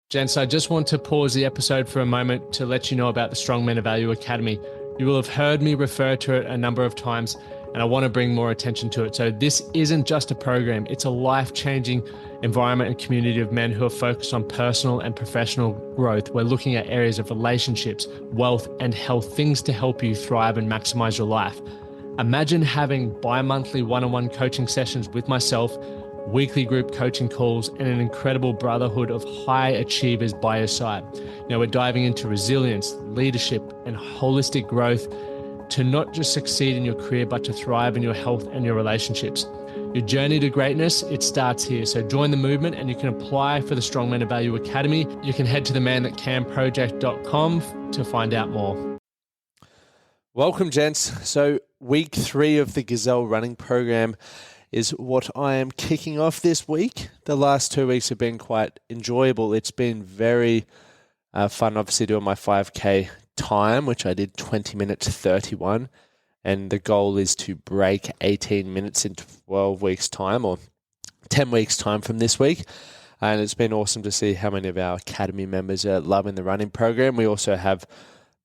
Gents, I just want to pause the episode for a moment to let you know about the Strong Men of Value Academy. You will have heard me refer to it a number of times, and I want to bring more attention to it. So this isn't just a program, it's a life-changing environment and community of men who are focused on personal and professional growth. We're looking at areas of relationships, wealth, and health, things to help you thrive and maximize your life. Imagine having bi-monthly one-on-one coaching sessions with myself, weekly group coaching calls, and an incredible brotherhood of high achievers by your side. Now we're diving into resilience, leadership, and holistic growth to not just succeed in your career, but to thrive in your health and your relationships. Your journey to greatness, it starts here. So join the movement and you can apply for the Strong Men of Value Academy. You can head to themanthatcanproject.com to find out more. Welcome, gents. So week 3 of the Gazelle running program is what I am kicking off this week. The last 2 weeks have been quite enjoyable. It's been very fun, obviously, doing my 5K time, which I did 20 minutes 31. And the goal is to break 18 minutes in 12 weeks' time, or 10 weeks' time from this week. And it's been awesome to see how many of our academy members are loving the running program. We also have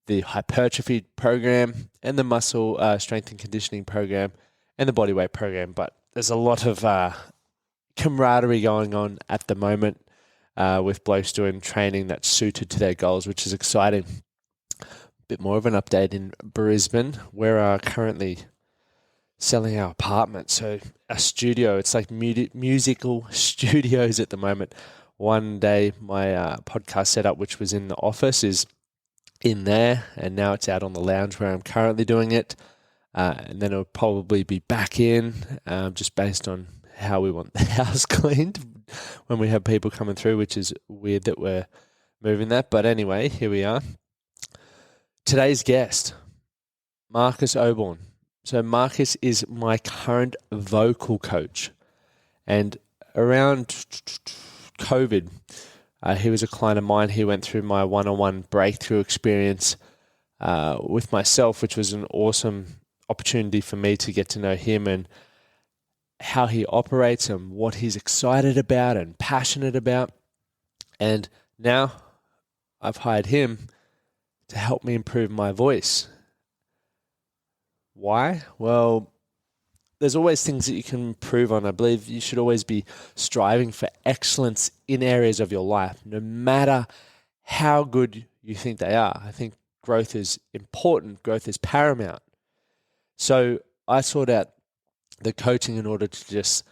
the hypertrophy program and the muscle strength and conditioning program and the bodyweight program. But there's a lot of camaraderie going on at the moment with blokes doing training that's suited to their goals, which is exciting. A bit more of an update in Brisbane. We're currently selling our apartment. So a studio, it's like musical studios at the moment. One day my podcast setup, which was in the office, is in there, and now it's out on the lounge where I'm currently doing it. And then it'll probably be back in, just based on how we want the house cleaned when we have people coming through, which is weird that we're moving that. But anyway, here we are. Today's guest, Marcus Oborn. So Marcus is my current vocal coach. And around COVID, he was a client of mine. He went through my one-on-one breakthrough experience with myself, which was an awesome opportunity for me to get to know him and how he operates and what he's excited about and passionate about. And now I've hired him to help me improve my voice. Why? Well, there's always things that you can improve on. I believe you should always be striving for excellence in areas of your life, no matter how good you think they are. I think growth is important. Growth is paramount. So I sought out the coaching in order to just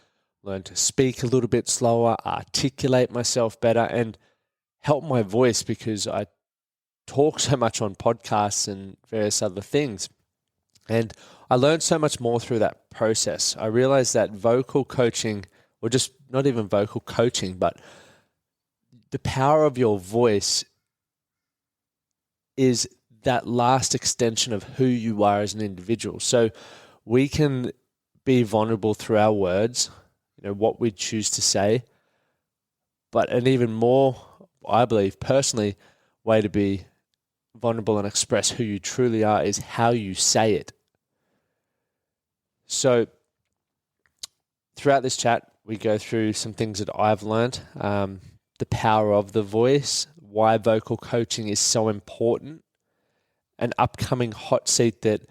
learn to speak a little bit slower, articulate myself better, and help my voice, because I talk so much on podcasts and various other things. And I learned so much more through that process. I realized that vocal coaching, or just not even vocal coaching, but the power of your voice is that last extension of who you are as an individual. So we can be vulnerable through our words, what we choose to say, but an even more, I believe personally, way to be vulnerable and express who you truly are is how you say it. So throughout this chat, we go through some things that I've learned, the power of the voice, why vocal coaching is so important, an upcoming hot seat that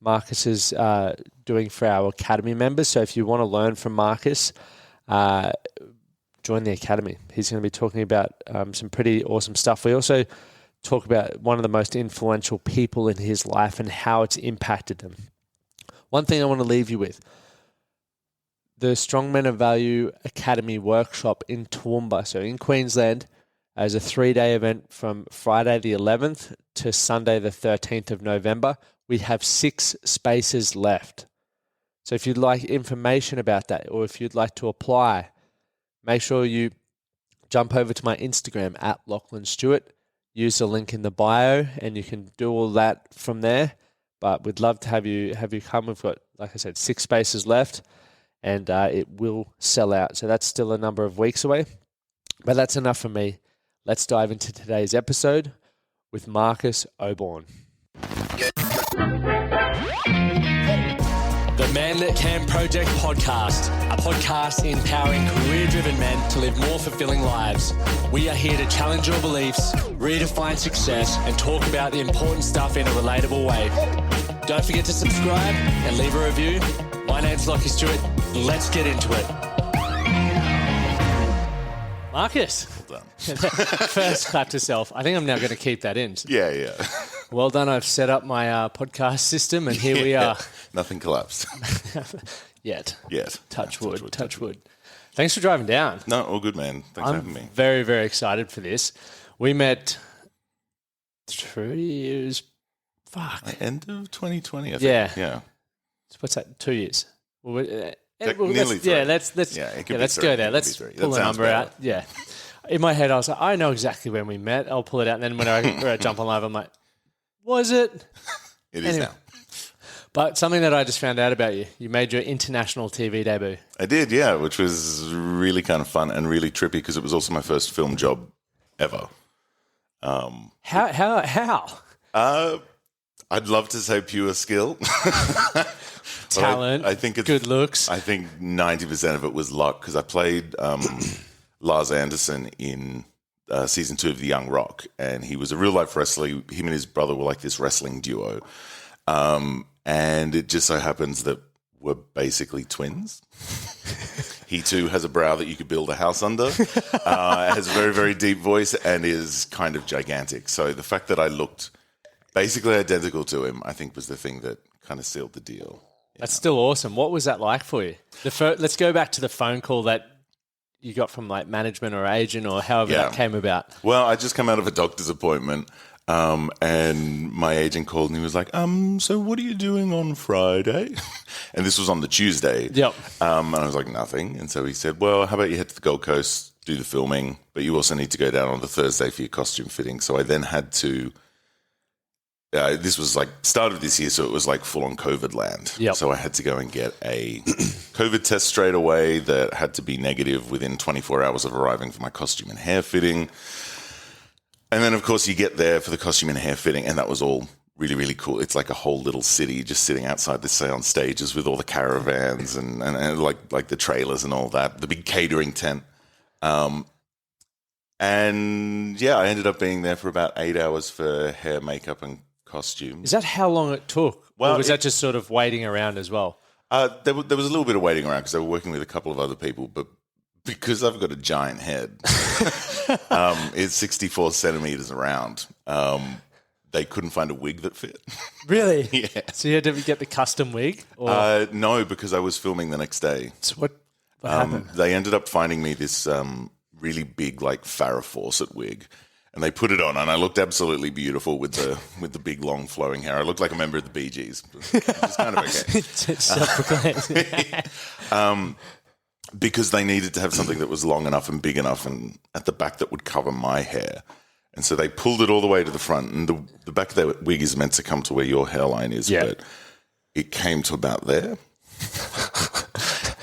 Marcus is doing for our academy members. So if you want to learn from Marcus, join the academy. He's going to be talking about some pretty awesome stuff. We also talk about one of the most influential people in his life and how it's impacted them. One thing I want to leave you with, the Strong Men of Value Academy workshop in Toowoomba, so in Queensland, as a 3-day event from Friday the 11th to Sunday the 13th of November. We have 6 spaces left. So if you'd like information about that, or if you'd like to apply, make sure you jump over to my Instagram at Lachlan Stuart. Use the link in the bio, and you can do all that from there. But we'd love to have you come. We've got, like I said, 6 spaces left, and it will sell out. So that's still a number of weeks away. But that's enough for me. Let's dive into today's episode with Marcus Oborn. The the Men Can Project podcast, a podcast empowering career-driven men to live more fulfilling lives. We are here to challenge your beliefs, redefine success, and talk about the important stuff in a relatable way. Don't forget to subscribe and leave a review. My name's Lachie Stuart. Let's get into it. Marcus. Well done. First clap to self. I think I'm now going to keep that in. Yeah. Well done. I've set up my podcast system and here we are. Nothing collapsed. Yet. Touch wood. Thanks for driving down. No, all good, man. Thanks for having me. Very, very excited for this. We met 3 years. End of 2020, I think. Yeah. What's that? 2 years. Nearly let's, 3. Let's go there. Let's pull a number out. Yeah. In my head, I was like, I know exactly when we met. I'll pull it out. And then when I jump on live, I'm like, was it? It is now. But something that I just found out about you, you made your international TV debut. I did, yeah, which was really kind of fun and really trippy because it was also my first film job ever. How? I'd love to say pure skill. Talent, I think it's good looks. I think 90% of it was luck because I played Lars Anderson in season 2 of The Young Rock, and he was a real life wrestler. Him and his brother were like this wrestling duo, and it just so happens that we're basically twins. He too has a brow that you could build a house under, has a very, very deep voice, and is kind of gigantic. So the fact that I looked basically identical to him, I think, was the thing that kind of sealed the deal. That's still awesome. What was that like for you? Let's go back to the phone call that you got from like management or agent or however that came about. Well, I just come out of a doctor's appointment and my agent called and he was like, so what are you doing on Friday? And this was on the Tuesday. Yep. And I was like, nothing. And so he said, well, how about you head to the Gold Coast, do the filming, but you also need to go down on the Thursday for your costume fitting. So I then had to... this was like start of this year, so it was like full on COVID land. Yep. So I had to go and get a COVID test straight away that had to be negative within 24 hours of arriving for my costume and hair fitting. And then, of course, you get there for the costume and hair fitting, and that was all really, really cool. It's like a whole little city just sitting outside the sound stages with all the caravans and like the trailers and all that, the big catering tent. And yeah, I ended up being there for about 8 hours for hair, makeup, and costume. Is that how long it took? Well, or was that just sort of waiting around as well? There was a little bit of waiting around because they were working with a couple of other people, but because I've got a giant head, it's 64 centimeters around. They couldn't find a wig that fit. Really? Yeah. So you had to get the custom wig? Or? No, because I was filming the next day. So what happened? They ended up finding me this really big, like Farrah Fawcett wig. And they put it on, and I looked absolutely beautiful with the big, long, flowing hair. I looked like a member of the Bee Gees, which is kind of okay. Self-proclaimed. Because they needed to have something that was long enough and big enough and at the back that would cover my hair. And so they pulled it all the way to the front, and the back of their wig is meant to come to where your hairline is, but it came to about there.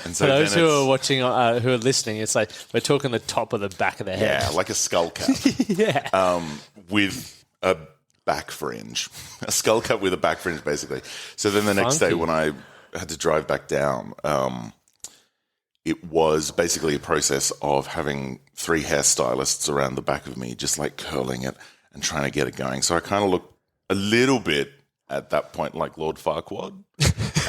And so for those who are watching, who are listening, it's like we're talking the top of the back of the head. Yeah, like a skull cap. Yeah. With a back fringe. A skull cap with a back fringe, basically. So then the next day when I had to drive back down, it was basically a process of having 3 hairstylists around the back of me, just like curling it and trying to get it going. So I kind of looked a little bit at that point like Lord Farquaad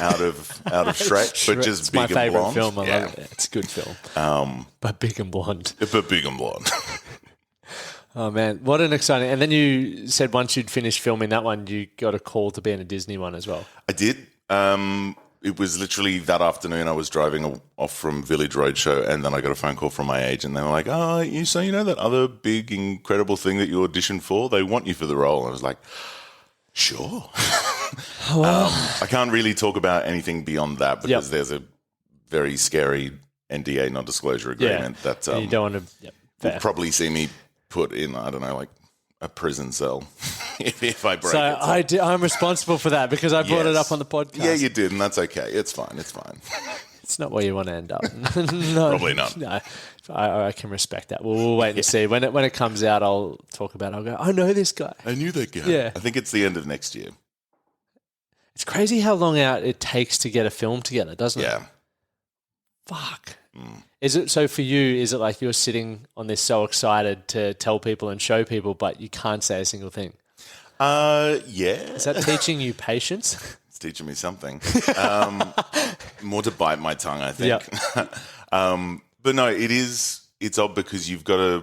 out of Shrek, but just it's big my and blonde. Film. I love it. It's a good film. But big and blonde. But big and blonde. Oh, man. What an exciting... And then you said once you'd finished filming that one, you got a call to be in a Disney one as well. I did. It was literally that afternoon I was driving off from Village Roadshow, and then I got a phone call from my agent. They were like, so you know that other big, incredible thing that you auditioned for? They want you for the role. And I was like... Sure. I can't really talk about anything beyond that because there's a very scary NDA, non-disclosure agreement that you don't want to. will probably see me put in, I don't know, like a prison cell if I break it. So I'm responsible for that because I brought it up on the podcast. Yeah, you did, and that's okay. It's fine. It's fine. It's not where you want to end up. No, probably not. No, I can respect that. We'll wait and see. When it comes out, I'll talk about it. I'll go, I know this guy. I knew that guy. Yeah. I think it's the end of next year. It's crazy how long out it takes to get a film together, doesn't it? Yeah. Fuck. Is it so for you? Is it like you're sitting on this so excited to tell people and show people, but you can't say a single thing? Yeah. Is that teaching you patience? It's teaching me something. More to bite my tongue, I think. But no, it's odd because you've got to,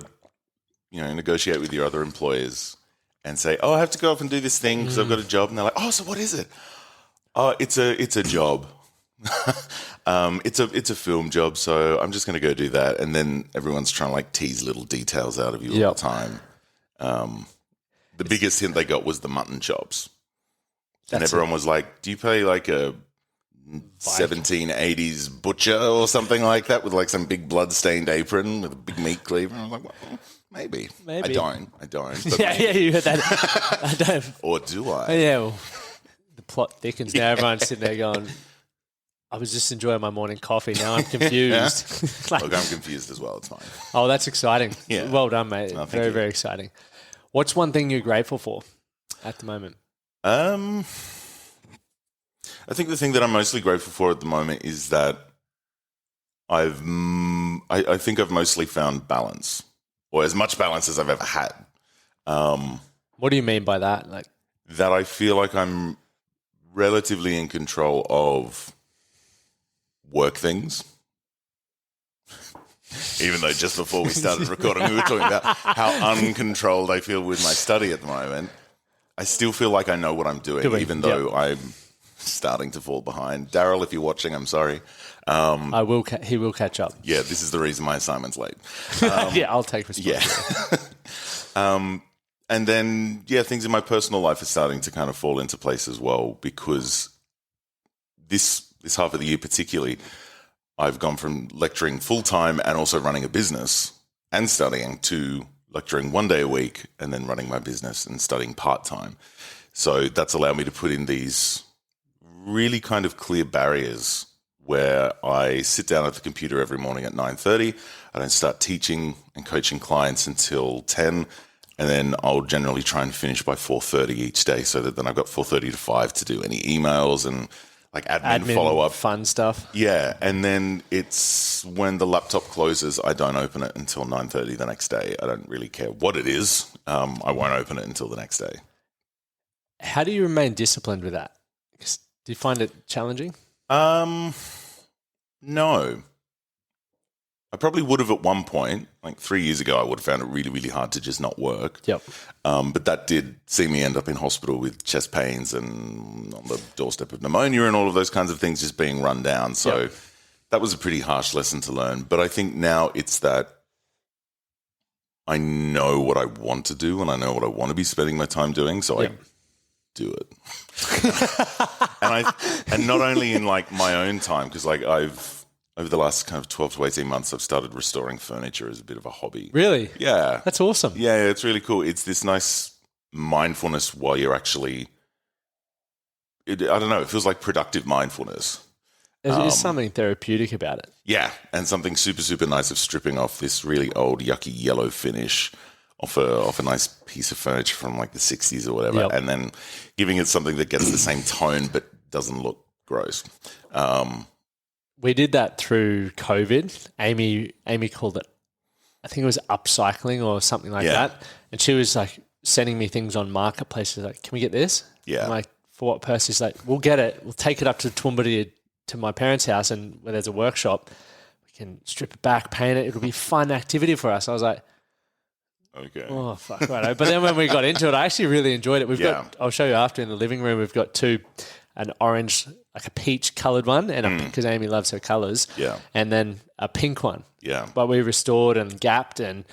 negotiate with your other employers and say, oh, I have to go off and do this thing because I've got a job. And they're like, oh, so what is it? Oh, it's a job. It's a film job, so I'm just going to go do that. And then everyone's trying to like tease little details out of you all the time. The biggest hint they got was the mutton chops. And everyone was like, do you play like a 1780s butcher or something like that with like some big blood-stained apron with a big meat cleaver? And I was like, well, maybe. I don't. But you heard that. I don't. Or do I? Yeah, well, the plot thickens now. Everyone's sitting there going, I was just enjoying my morning coffee. Now I'm confused. Look, I'm confused as well. It's fine. Oh, that's exciting. Yeah. Well done, mate. No, very, very exciting. What's one thing you're grateful for at the moment? I think the thing that I'm mostly grateful for at the moment is that I think I've mostly found balance, or as much balance as I've ever had. What do you mean by that? Like that I feel like I'm relatively in control of work things. Even though just before we started recording, we were talking about how uncontrolled I feel with my study at the moment. I still feel like I know what I'm doing even though I'm starting to fall behind. Daryl, if you're watching, I'm sorry. I will. He will catch up. Yeah, this is the reason my assignment's late. Yeah, I'll take responsibility. Yeah. And then, things in my personal life are starting to kind of fall into place as well because this half of the year particularly, I've gone from lecturing full-time and also running a business and studying to lecturing 1 day a week and then running my business and studying part-time. So that's allowed me to put in these really kind of clear barriers where I sit down at the computer every morning at 9:30. I don't start teaching and coaching clients until 10, and then I'll generally try and finish by 4:30 each day so that then I've got 4:30 to 5 to do any emails and like admin follow-up. Fun stuff. Yeah, and then it's when the laptop closes, I don't open it until 9:30 the next day. I don't really care what it is. I won't open it until the next day. How do you remain disciplined with that? Do you find it challenging? No. I probably would have at one point, like 3 years ago, I would have found it really, really hard to just not work. Yep. But that did see me end up in hospital with chest pains and on the doorstep of pneumonia and all of those kinds of things just being run down. So that was a pretty harsh lesson to learn. But I think now it's that I know what I want to do and I know what I want to be spending my time doing. So I do it. and not only in like my own time, because like over the last kind of 12 to 18 months, I've started restoring furniture as a bit of a hobby. Really? Yeah. That's awesome. Yeah, it's really cool. It's this nice mindfulness while you're actually, I don't know, it feels like productive mindfulness. There's something therapeutic about it. Yeah, and something super, super nice of stripping off this really old, yucky yellow finish off a nice piece of furniture from like the 60s or whatever, and then giving it something that gets the same tone but doesn't look gross. We did that through COVID. Amy called it, I think it was upcycling or something like that. And she was like sending me things on marketplaces like, can we get this? Yeah. I'm like, for what purpose? She's like, we'll get it. We'll take it up to Toowoomba to my parents' house and where there's a workshop. We can strip it back, paint it. It'll be a fun activity for us. I was like, okay. Oh, fuck, right. But then when we got into it, I actually really enjoyed it. We've got, I'll show you after in the living room, we've got an orange, like a peach coloured one, and because Amy loves her colours, and then a pink one. Yeah. But we restored and gapped, and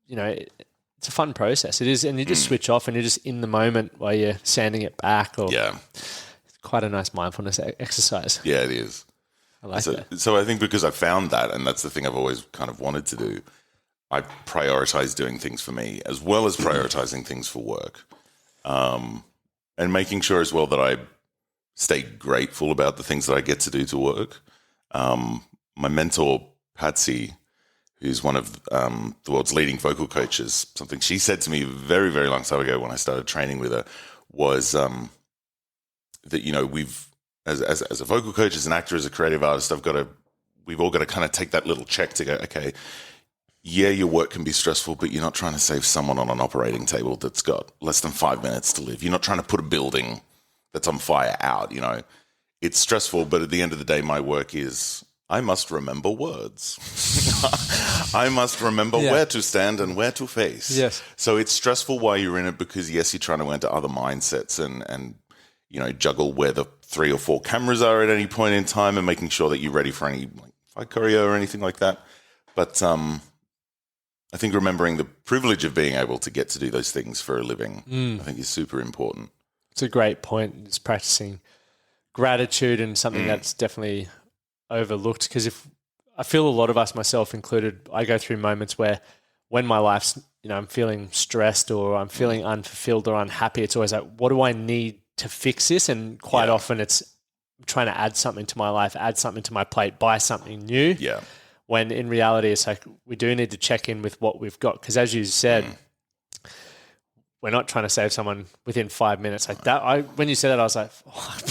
it's a fun process. It is, and you just switch off, and you're just in the moment while you're sanding it back. It's quite a nice mindfulness exercise. Yeah, it is. I like that. So I think because I found that, and that's the thing I've always kind of wanted to do, I prioritize doing things for me as well as prioritizing things for work, and making sure as well that I stay grateful about the things that I get to do to work. My mentor, Patsy, who's one of the world's leading vocal coaches, something she said to me a very, very long time ago when I started training with her was that, we've, as a vocal coach, as an actor, as a creative artist, we've all got to kind of take that little check to go, okay, yeah, your work can be stressful, but you're not trying to save someone on an operating table that's got less than 5 minutes to live. You're not trying to put a building that's on fire out, It's stressful, but at the end of the day, my work is I must remember words. I must remember where to stand and where to face. Yes. So it's stressful while you're in it because, yes, you're trying to enter other mindsets and juggle where the 3 or 4 cameras are at any point in time and making sure that you're ready for any fight choreo or anything like that. But I think remembering the privilege of being able to get to do those things for a living, I think is super important. It's a great point. It's practicing gratitude and something that's definitely overlooked, because if I feel a lot of us, myself included, I go through moments where when my life's, I'm feeling stressed or I'm feeling unfulfilled or unhappy, it's always like, what do I need to fix this? And quite often it's trying to add something to my life, add something to my plate, buy something new. Yeah. When in reality, it's like we do need to check in with what we've got. Because as you said, we're not trying to save someone within 5 minutes. Like that, when you said that, I was like,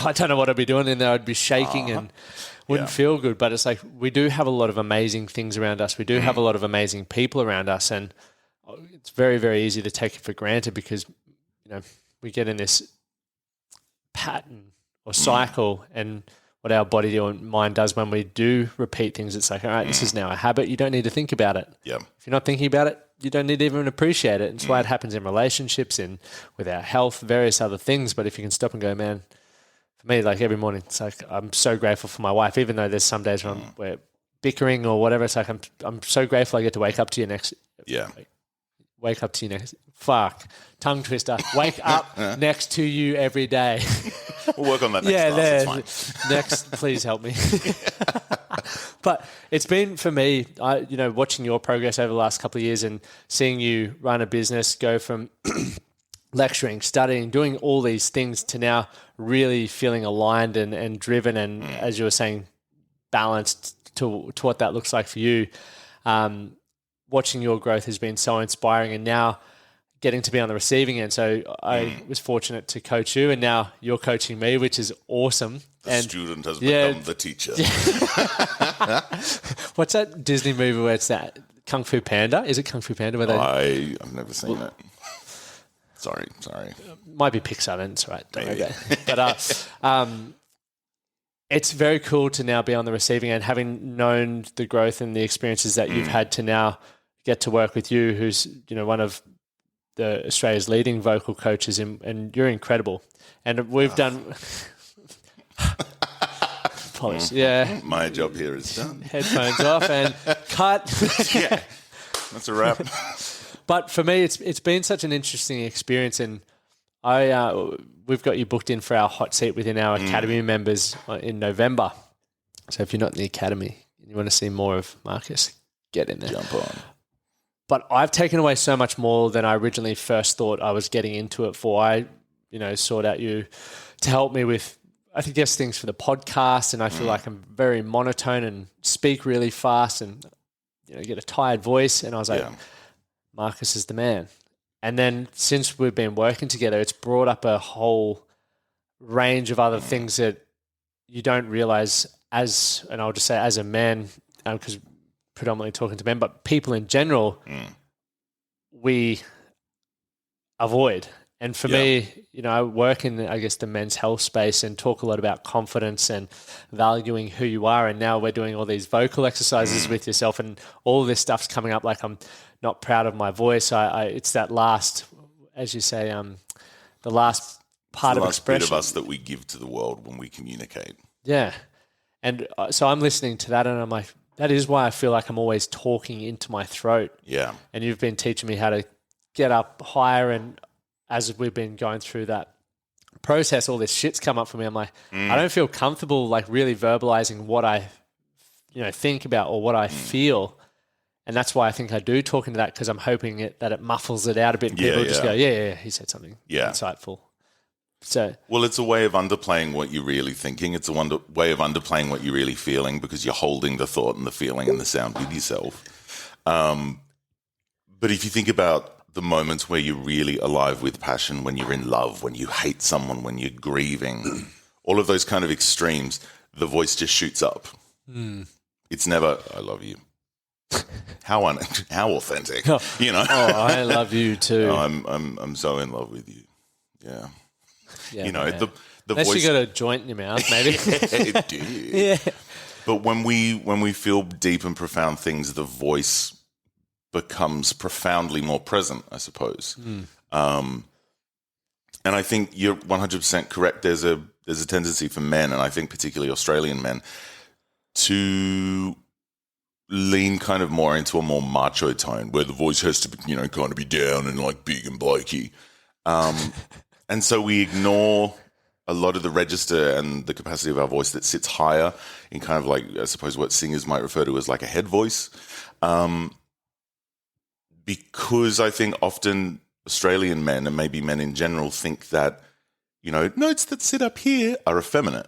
I don't know what I'd be doing in there. I'd be shaking and wouldn't feel good. But it's like we do have a lot of amazing things around us. We do have a lot of amazing people around us. And it's very, very easy to take it for granted because, we get in this pattern or cycle and what our body or mind does when we do repeat things. It's like, all right, this is now a habit. You don't need to think about it. Yeah. If you're not thinking about it, you don't need to even appreciate it. It's why it happens in relationships and with our health, various other things. But if you can stop and go, man, for me, like every morning, it's like I'm so grateful for my wife, even though there's some days when we're bickering or whatever. It's like I'm so grateful I get to wake up to you next. Yeah. Wake up to you next. Fuck. Tongue twister. Wake up next to you every day. We'll work on that next class. It's fine. Next, please help me. But it's been, for me, watching your progress over the last couple of years and seeing you run a business, go from lecturing, studying, doing all these things to now really feeling aligned and driven and, as you were saying, balanced to what that looks like for you. Watching your growth has been so inspiring, and now getting to be on the receiving end. So I was fortunate to coach you, and now you're coaching me, which is awesome. The student has become the teacher. What's that Disney movie where it's that Kung Fu Panda? Is it Kung Fu Panda? I've never seen it. Sorry. Might be Pixar then, it's right. Don't worry about it. But it's very cool to now be on the receiving end, having known the growth and the experiences that you've had to now get to work with you, who's one of the Australia's leading vocal coaches, and you're incredible. And we've done. Polish, yeah. My job here is done. Headphones off and cut. Yeah, that's a wrap. But for me, it's been such an interesting experience, and we've got you booked in for our hot seat within our academy members in November. So if you're not in the academy and you want to see more of Marcus, get in there. Jump on. But I've taken away so much more than I originally first thought I was getting into it for. I, sought out you to help me with, I think, things for the podcast, and I feel like I'm very monotone and speak really fast and, get a tired voice. And I was like, Marcus is the man. And then since we've been working together, it's brought up a whole range of other things that you don't realize and I'll just say as a man, because predominantly talking to men, but people in general, we avoid. And for me, I work in, I guess, the men's health space and talk a lot about confidence and valuing who you are. And now we're doing all these vocal exercises with yourself, and all this stuff's coming up like I'm not proud of my voice. It's that last, as you say, the last part of expression. Bit of us that we give to the world when we communicate. Yeah. And so I'm listening to that and I'm like, that is why I feel like I'm always talking into my throat. Yeah. And you've been teaching me how to get up higher, and as we've been going through that process, all this shit's come up for me. I'm like, I don't feel comfortable like really verbalizing what I, think about or what I feel. And that's why I think I do talk into that, because I'm hoping that it muffles it out a bit. And people just go, yeah, he said something insightful. So, well, it's a way of underplaying what you're really thinking. It's a way of underplaying what you're really feeling, because you're holding the thought and the feeling and the sound with yourself. But if you think about the moments where you're really alive with passion, when you're in love, when you hate someone, when you're grieving, all of those kind of extremes, the voice just shoots up. It's never, I love you. How authentic, you know? Oh, I love you too. I'm so in love with you. Yeah. You know, the Unless voice. you got a joint in your mouth, maybe. It did. Yeah. But when we feel deep and profound things, the voice becomes profoundly more present, I suppose. And I think you're 100% correct. There's a tendency for men, and I think particularly Australian men, to lean kind of more into a more macho tone where the voice has to be, you know, kind of be down and like big and blokey. And so we ignore a lot of the register and the capacity of our voice that sits higher in kind of like, I suppose, what singers might refer to as like a head voice. Because I think often Australian men and maybe men in general think that, you know, notes that sit up here are effeminate.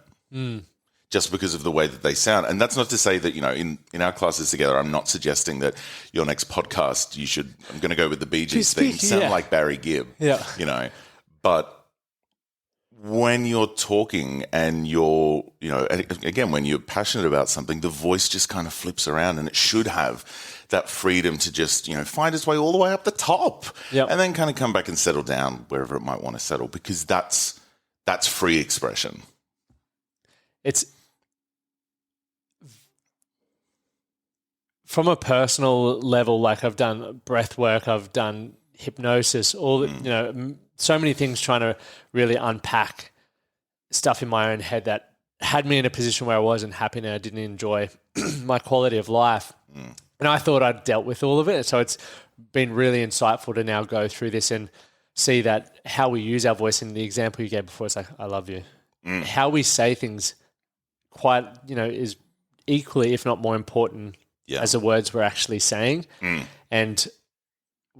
Just because of the way that they sound. And that's not to say that, you know, in our classes together, I'm not suggesting that your next podcast, I'm going to go with the Bee Gees thing, sound like Barry Gibb, you know. But when you're talking and you're, you know, again, when you're passionate about something, the voice just kind of flips around, and it should have that freedom to just, you know, find its way all the way up the top and then kind of come back and settle down wherever it might want to settle, because that's free expression. It's from a personal level, like I've done breath work, I've done hypnosis, all you know, so many things trying to really unpack stuff in my own head that had me in a position where I wasn't happy and I didn't enjoy my quality of life. And I thought I'd dealt with all of it. So it's been really insightful to now go through this and see that how we use our voice. In the example you gave before, it's like, I love you. How we say things quite, you know, is equally, if not more important as the words we're actually saying. And,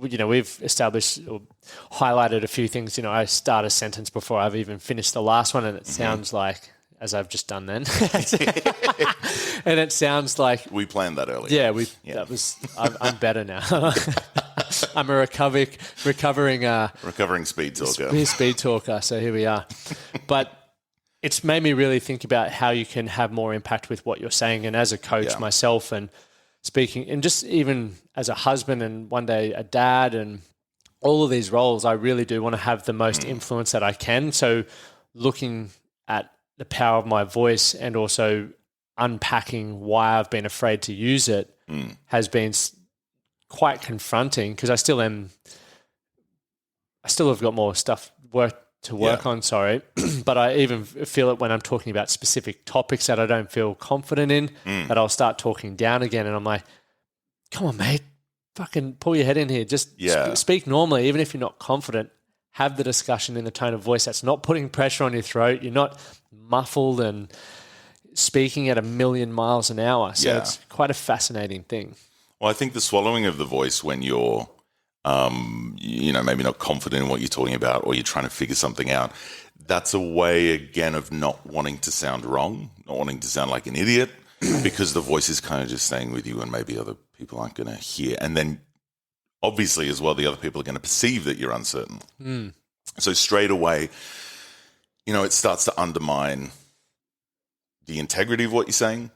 you know, we've established or highlighted a few things. You know, I start a sentence before I've even finished the last one, and it sounds like, as I've just done then, and it sounds like we planned that earlier. Yeah, that was. I'm better now. I'm a recovering speed talker. Speed talker. So here we are. But it's made me really think about how you can have more impact with what you're saying. And as a coach myself, and speaking, and just even as a husband and one day a dad, and all of these roles, I really do want to have the most influence that I can. So looking at the power of my voice and also unpacking why I've been afraid to use it has been quite confronting, because I still have got more stuff to work on, but I even feel it when I'm talking about specific topics that I don't feel confident in, that I'll start talking down again, and I'm like, come on, mate, fucking pull your head in here. Just speak normally, even if you're not confident. Have the discussion in the tone of voice that's not putting pressure on your throat. You're not muffled and speaking at 1,000,000 miles an hour. So it's quite a fascinating thing. Well, I think the swallowing of the voice when you're you know, maybe not confident in what you're talking about, or you're trying to figure something out, that's a way, again, of not wanting to sound wrong, not wanting to sound like an idiot, because the voice is kind of just staying with you and maybe other people aren't going to hear. And then obviously as well, the other people are going to perceive that you're uncertain. So straight away, you know, it starts to undermine the integrity of what you're saying.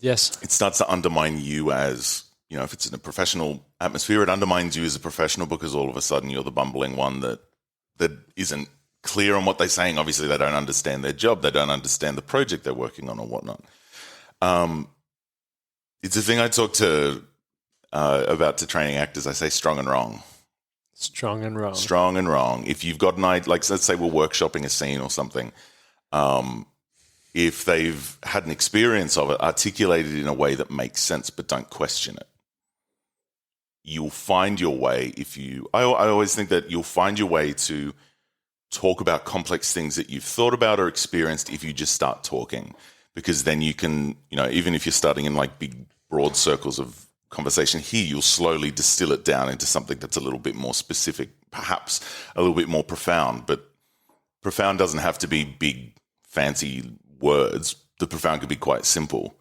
Yes. It starts to undermine you as, you know, if it's in a professional atmosphere, it undermines you as a professional, because all of a sudden you're the bumbling one that isn't clear on what they're saying. Obviously, they don't understand their job. They don't understand the project they're working on or whatnot. It's a thing I talk to about to training actors. I say strong and wrong. Strong and wrong. Strong and wrong. If you've got an idea, like let's say we're workshopping a scene or something, if they've had an experience of it, articulate it in a way that makes sense, but don't question it. You'll find your way I always think that you'll find your way to talk about complex things that you've thought about or experienced if you just start talking, because then you can, you know, even if you're starting in like big, broad circles of conversation here, you'll slowly distill it down into something that's a little bit more specific, perhaps a little bit more profound. But profound doesn't have to be big, fancy words. The profound could be quite simple.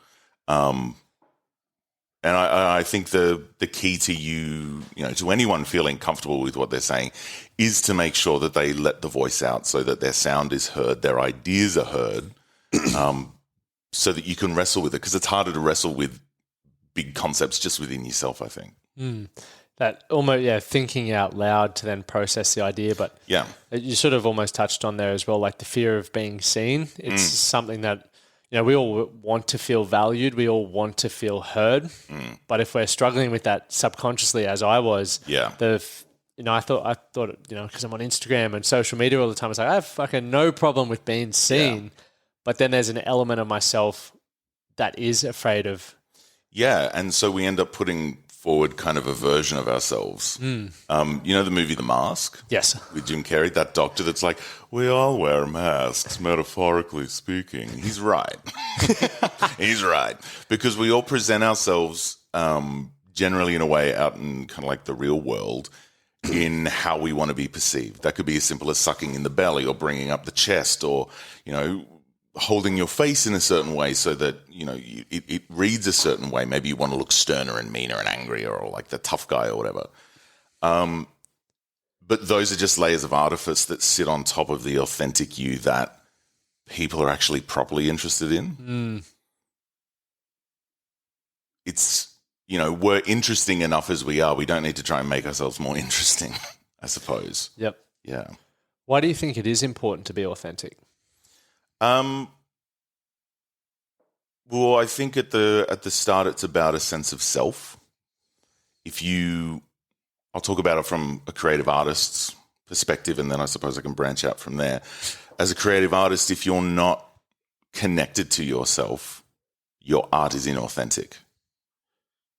And I think the key to you know, to anyone feeling comfortable with what they're saying is to make sure that they let the voice out so that their sound is heard, their ideas are heard, so that you can wrestle with it, because it's harder to wrestle with big concepts just within yourself, I think. That almost, thinking out loud to then process the idea. But Yeah. you sort of almost touched on there as well, like the fear of being seen. It's something that, we all want to feel valued. We all want to feel heard. But if we're struggling with that subconsciously, as I was, I thought, because I'm on Instagram and social media all the time, it's like, I have fucking no problem with being seen. Yeah. But then there's an element of myself that is afraid of. Yeah. And so we end up putting forward kind of a version of ourselves. You know the movie The Mask? Yes. With Jim Carrey, that doctor that's like, we all wear masks, metaphorically speaking. He's right. He's right. Because we all present ourselves generally in a way out in kind of like the real world in how we want to be perceived. That could be as simple as sucking in the belly or bringing up the chest or, holding your face in a certain way so that, it reads a certain way. Maybe you want to look sterner and meaner and angrier or like the tough guy or whatever. But those are just layers of artifice that sit on top of the authentic you that people are actually properly interested in. It's, we're interesting enough as we are. We don't need to try and make ourselves more interesting, I suppose. Yep. Yeah. Why do you think it is important to be authentic? Well, I think at the start, it's about a sense of self. I'll talk about it from a creative artist's perspective, and then I suppose I can branch out from there. As a creative artist, if you're not connected to yourself, your art is inauthentic.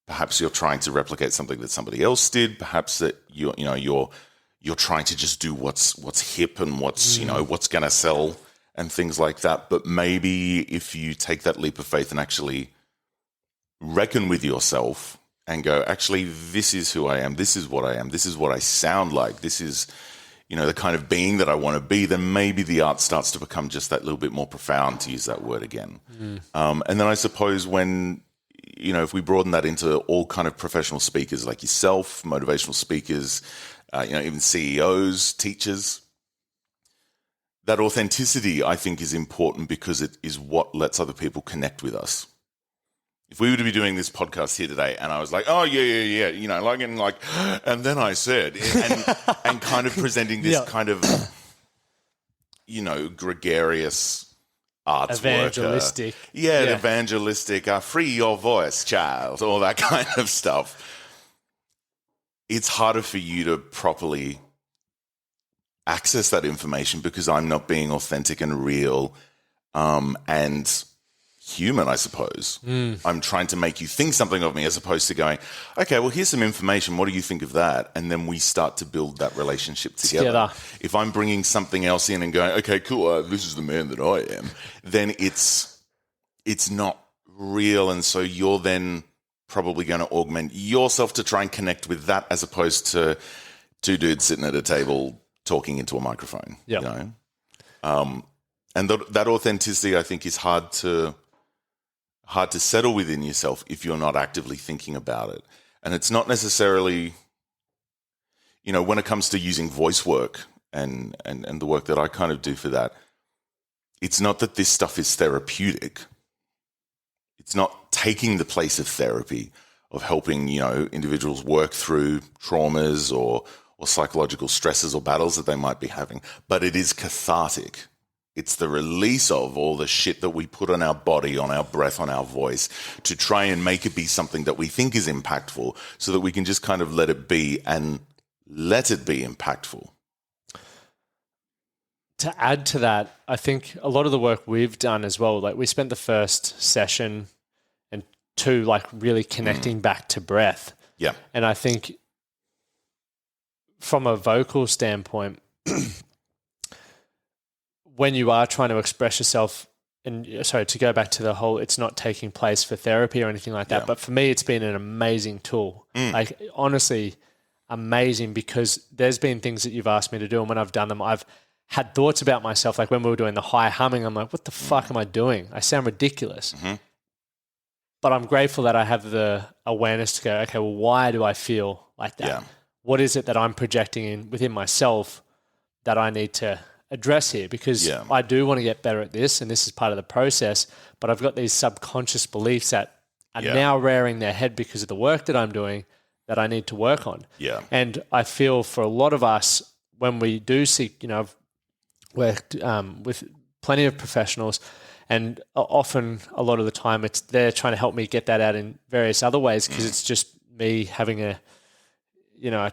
Perhaps you're trying to replicate something that somebody else did. Perhaps that you're trying to just do what's hip and what's going to sell and things like that. But maybe if you take that leap of faith and actually reckon with yourself and go, actually, this is who I am. This is what I am. This is what I sound like. This is, the kind of being that I want to be, then maybe the art starts to become just that little bit more profound, to use that word again. And then I suppose when, if we broaden that into all kind of professional speakers like yourself, motivational speakers, even CEOs, teachers, that authenticity, I think, is important because it is what lets other people connect with us. If we were to be doing this podcast here today and I was like, oh, yeah, and then I said, and kind of presenting this kind of, gregarious arts evangelistic. Evangelistic, free your voice, child, all that kind of stuff. It's harder for you to properly access that information because I'm not being authentic and real and human, I suppose. I'm trying to make you think something of me as opposed to going, okay, well, here's some information. What do you think of that? And then we start to build that relationship together. If I'm bringing something else in and going, okay, cool, this is the man that I am, then it's not real. And so you're then probably going to augment yourself to try and connect with that as opposed to two dudes sitting at a table talking into a microphone. And that authenticity, I think, is hard to settle within yourself if you're not actively thinking about it. And it's not necessarily, when it comes to using voice work and the work that I kind of do for that, it's not that this stuff is therapeutic. It's not taking the place of therapy, of helping, individuals work through traumas or psychological stresses or battles that they might be having, but it is cathartic. It's the release of all the shit that we put on our body, on our breath, on our voice to try and make it be something that we think is impactful so that we can just kind of let it be and let it be impactful. To add to that, I think a lot of the work we've done as well, like we spent the first session and two, like really connecting back to breath. Yeah. And I think from a vocal standpoint, when you are trying to express yourself, and sorry, to go back to the whole, it's not taking place for therapy or anything like that, but for me, it's been an amazing tool. Like, honestly, amazing, because there's been things that you've asked me to do, and when I've done them, I've had thoughts about myself. Like when we were doing the high humming, I'm like, what the fuck am I doing? I sound ridiculous. But I'm grateful that I have the awareness to go, okay, well, why do I feel like that? What is it that I'm projecting within myself that I need to address here, because I do want to get better at this, and this is part of the process, but I've got these subconscious beliefs that are now rearing their head because of the work that I'm doing that I need to work on. Yeah. And I feel for a lot of us, when we do seek, I've worked with plenty of professionals, and often a lot of the time they're trying to help me get that out in various other ways, because it's just me having a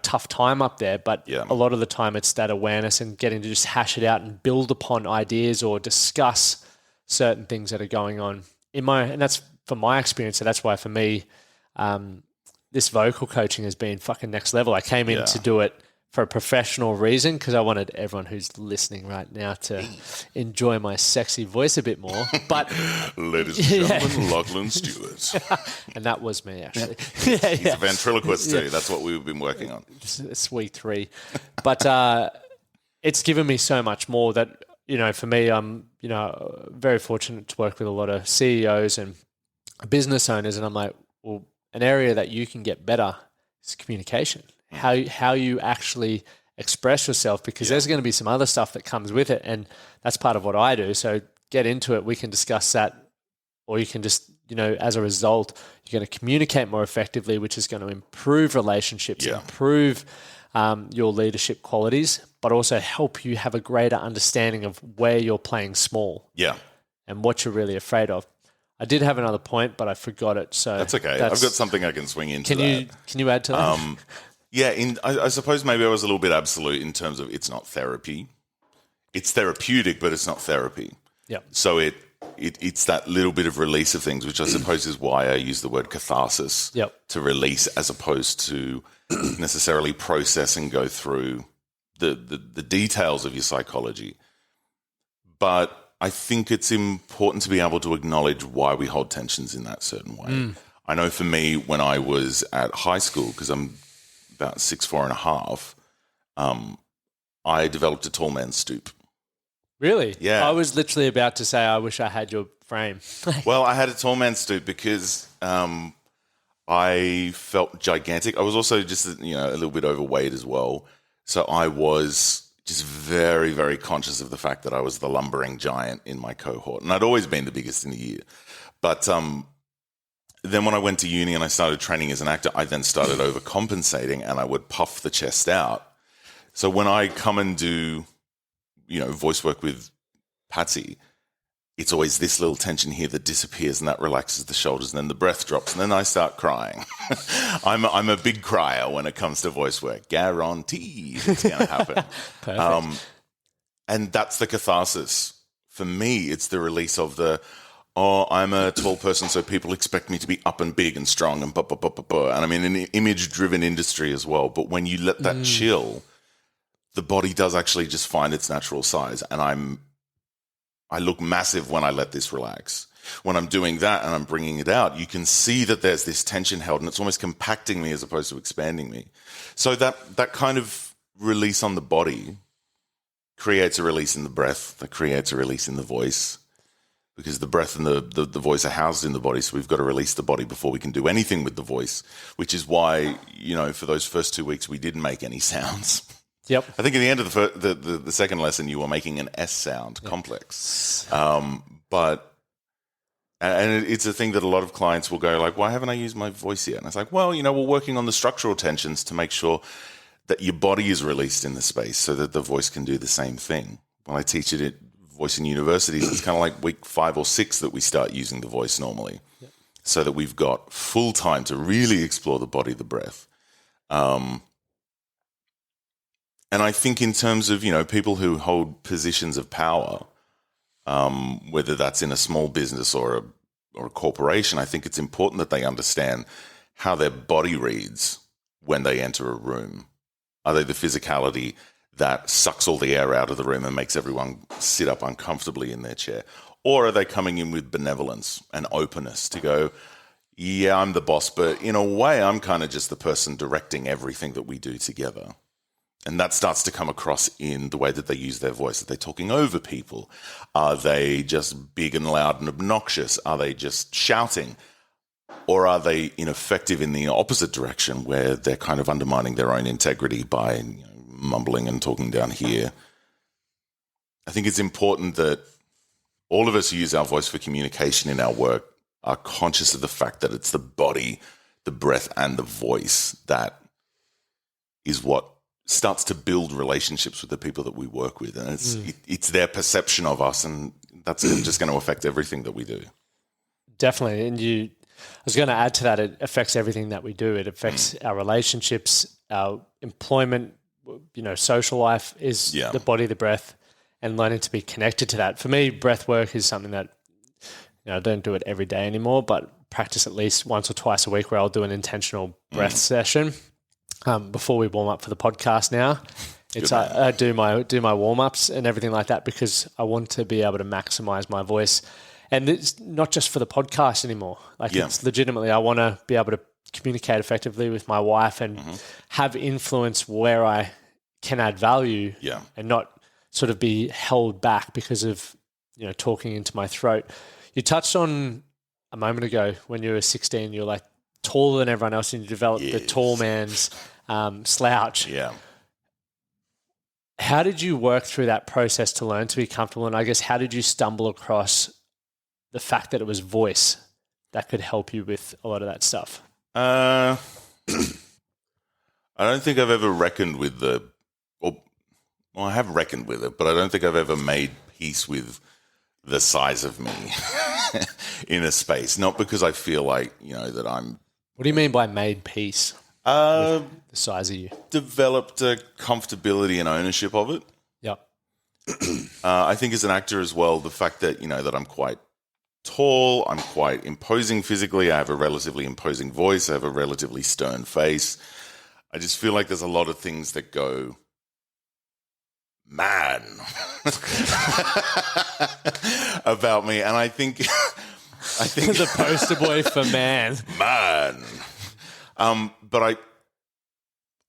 tough time up there. But a lot of the time it's that awareness and getting to just hash it out and build upon ideas or discuss certain things that are going on and that's from my experience. So that's why for me, this vocal coaching has been fucking next level. I came in to do it for a professional reason, because I wanted everyone who's listening right now to enjoy my sexy voice a bit more. But ladies and gentlemen, Lachlan Stuart. And that was me, actually. He's a ventriloquist too. That's what we've been working on. It's week 3. But it's given me so much more that, for me, I'm, very fortunate to work with a lot of CEOs and business owners. And I'm like, well, an area that you can get better is communication. How you actually express yourself, because there's going to be some other stuff that comes with it, and that's part of what I do. So get into it. We can discuss that, or you can just, as a result, you're going to communicate more effectively, which is going to improve relationships, improve your leadership qualities, but also help you have a greater understanding of where you're playing small and what you're really afraid of. I did have another point, but I forgot it. So that's okay. I've got something I can swing into. Can you add to that? I suppose maybe I was a little bit absolute in terms of it's not therapy. It's therapeutic, but it's not therapy. Yeah. So it's that little bit of release of things, which I suppose is why I use the word catharsis to release, as opposed to necessarily process and go through the details of your psychology. But I think it's important to be able to acknowledge why we hold tensions in that certain way. I know for me, when I was at high school, because I'm about 6'4.5", I developed a tall man stoop. Really? Yeah. I was literally about to say, I wish I had your frame. Well, I had a tall man stoop because I felt gigantic. I was also just, a little bit overweight as well. So I was just very, very conscious of the fact that I was the lumbering giant in my cohort. And I'd always been the biggest in the year. But then when I went to uni and I started training as an actor, I then started overcompensating, and I would puff the chest out. So when I come and do, voice work with Patsy, it's always this little tension here that disappears, and that relaxes the shoulders, and then the breath drops, and then I start crying. I'm a big crier when it comes to voice work. Guaranteed it's going to happen. Perfect. And that's the catharsis. For me, it's the release of I'm a tall person, so people expect me to be up and big and strong and And I'm in an image-driven industry as well. But when you let that chill, the body does actually just find its natural size. And I look massive when I let this relax. When I'm doing that and I'm bringing it out, you can see that there's this tension held, and it's almost compacting me as opposed to expanding me. So that kind of release on the body creates a release in the breath, that creates a release in the voice. Because the breath and the voice are housed in the body, so we've got to release the body before we can do anything with the voice, which is why, for those first 2 weeks, we didn't make any sounds. Yep. I think at the end of the second lesson, you were making an S sound, complex. But it's a thing that a lot of clients will go like, why haven't I used my voice yet? And it's like, well, we're working on the structural tensions to make sure that your body is released in the space so that the voice can do the same thing. When I teach it at voice in universities, it's kind of like week 5 or 6 that we start using the voice normally, so that we've got full time to really explore the body, the breath. And I think in terms of, people who hold positions of power, whether that's in a small business or a corporation, I think it's important that they understand how their body reads when they enter a room. Are they the physicality that sucks all the air out of the room and makes everyone sit up uncomfortably in their chair? Or are they coming in with benevolence and openness to go, yeah, I'm the boss, but in a way, I'm kind of just the person directing everything that we do together. And that starts to come across in the way that they use their voice. Are they talking over people? Are they just big and loud and obnoxious? Are they just shouting? Or are they ineffective in the opposite direction, where they're kind of undermining their own integrity by mumbling and talking down here? I think it's important that all of us who use our voice for communication in our work are conscious of the fact that it's the body, the breath, and the voice that is what starts to build relationships with the people that we work with. And it's their perception of us, and that's just going to affect everything that we do. Definitely. And I was going to add to that, it affects everything that we do. It affects our relationships, our employment, social life is the body, the breath, and learning to be connected to that. For me, breath work is something that, I don't do it every day anymore, but practice at least once or twice a week where I'll do an intentional breath session before we warm up for the podcast now. I do my warm-ups and everything like that because I want to be able to maximize my voice. And it's not just for the podcast anymore. It's legitimately, I want to be able to communicate effectively with my wife and have influence where I can add value and not sort of be held back because of, talking into my throat. You touched on a moment ago when you were 16, you're like taller than everyone else and you developed the tall man's slouch. Yeah. How did you work through that process to learn to be comfortable? And I guess, how did you stumble across the fact that it was voice that could help you with a lot of that stuff? I don't think I've ever reckoned with I have reckoned with it, but I don't think I've ever made peace with the size of me in a space. Not because I feel like, that I'm... What do you mean by made peace with the size of you? Developed a comfortability and ownership of it. Yep. I think as an actor as well, the fact that, that I'm quite tall, I'm quite imposing physically, I have a relatively imposing voice, I have a relatively stern face. I just feel like there's a lot of things that go, man, about me. And I think the poster boy for man. But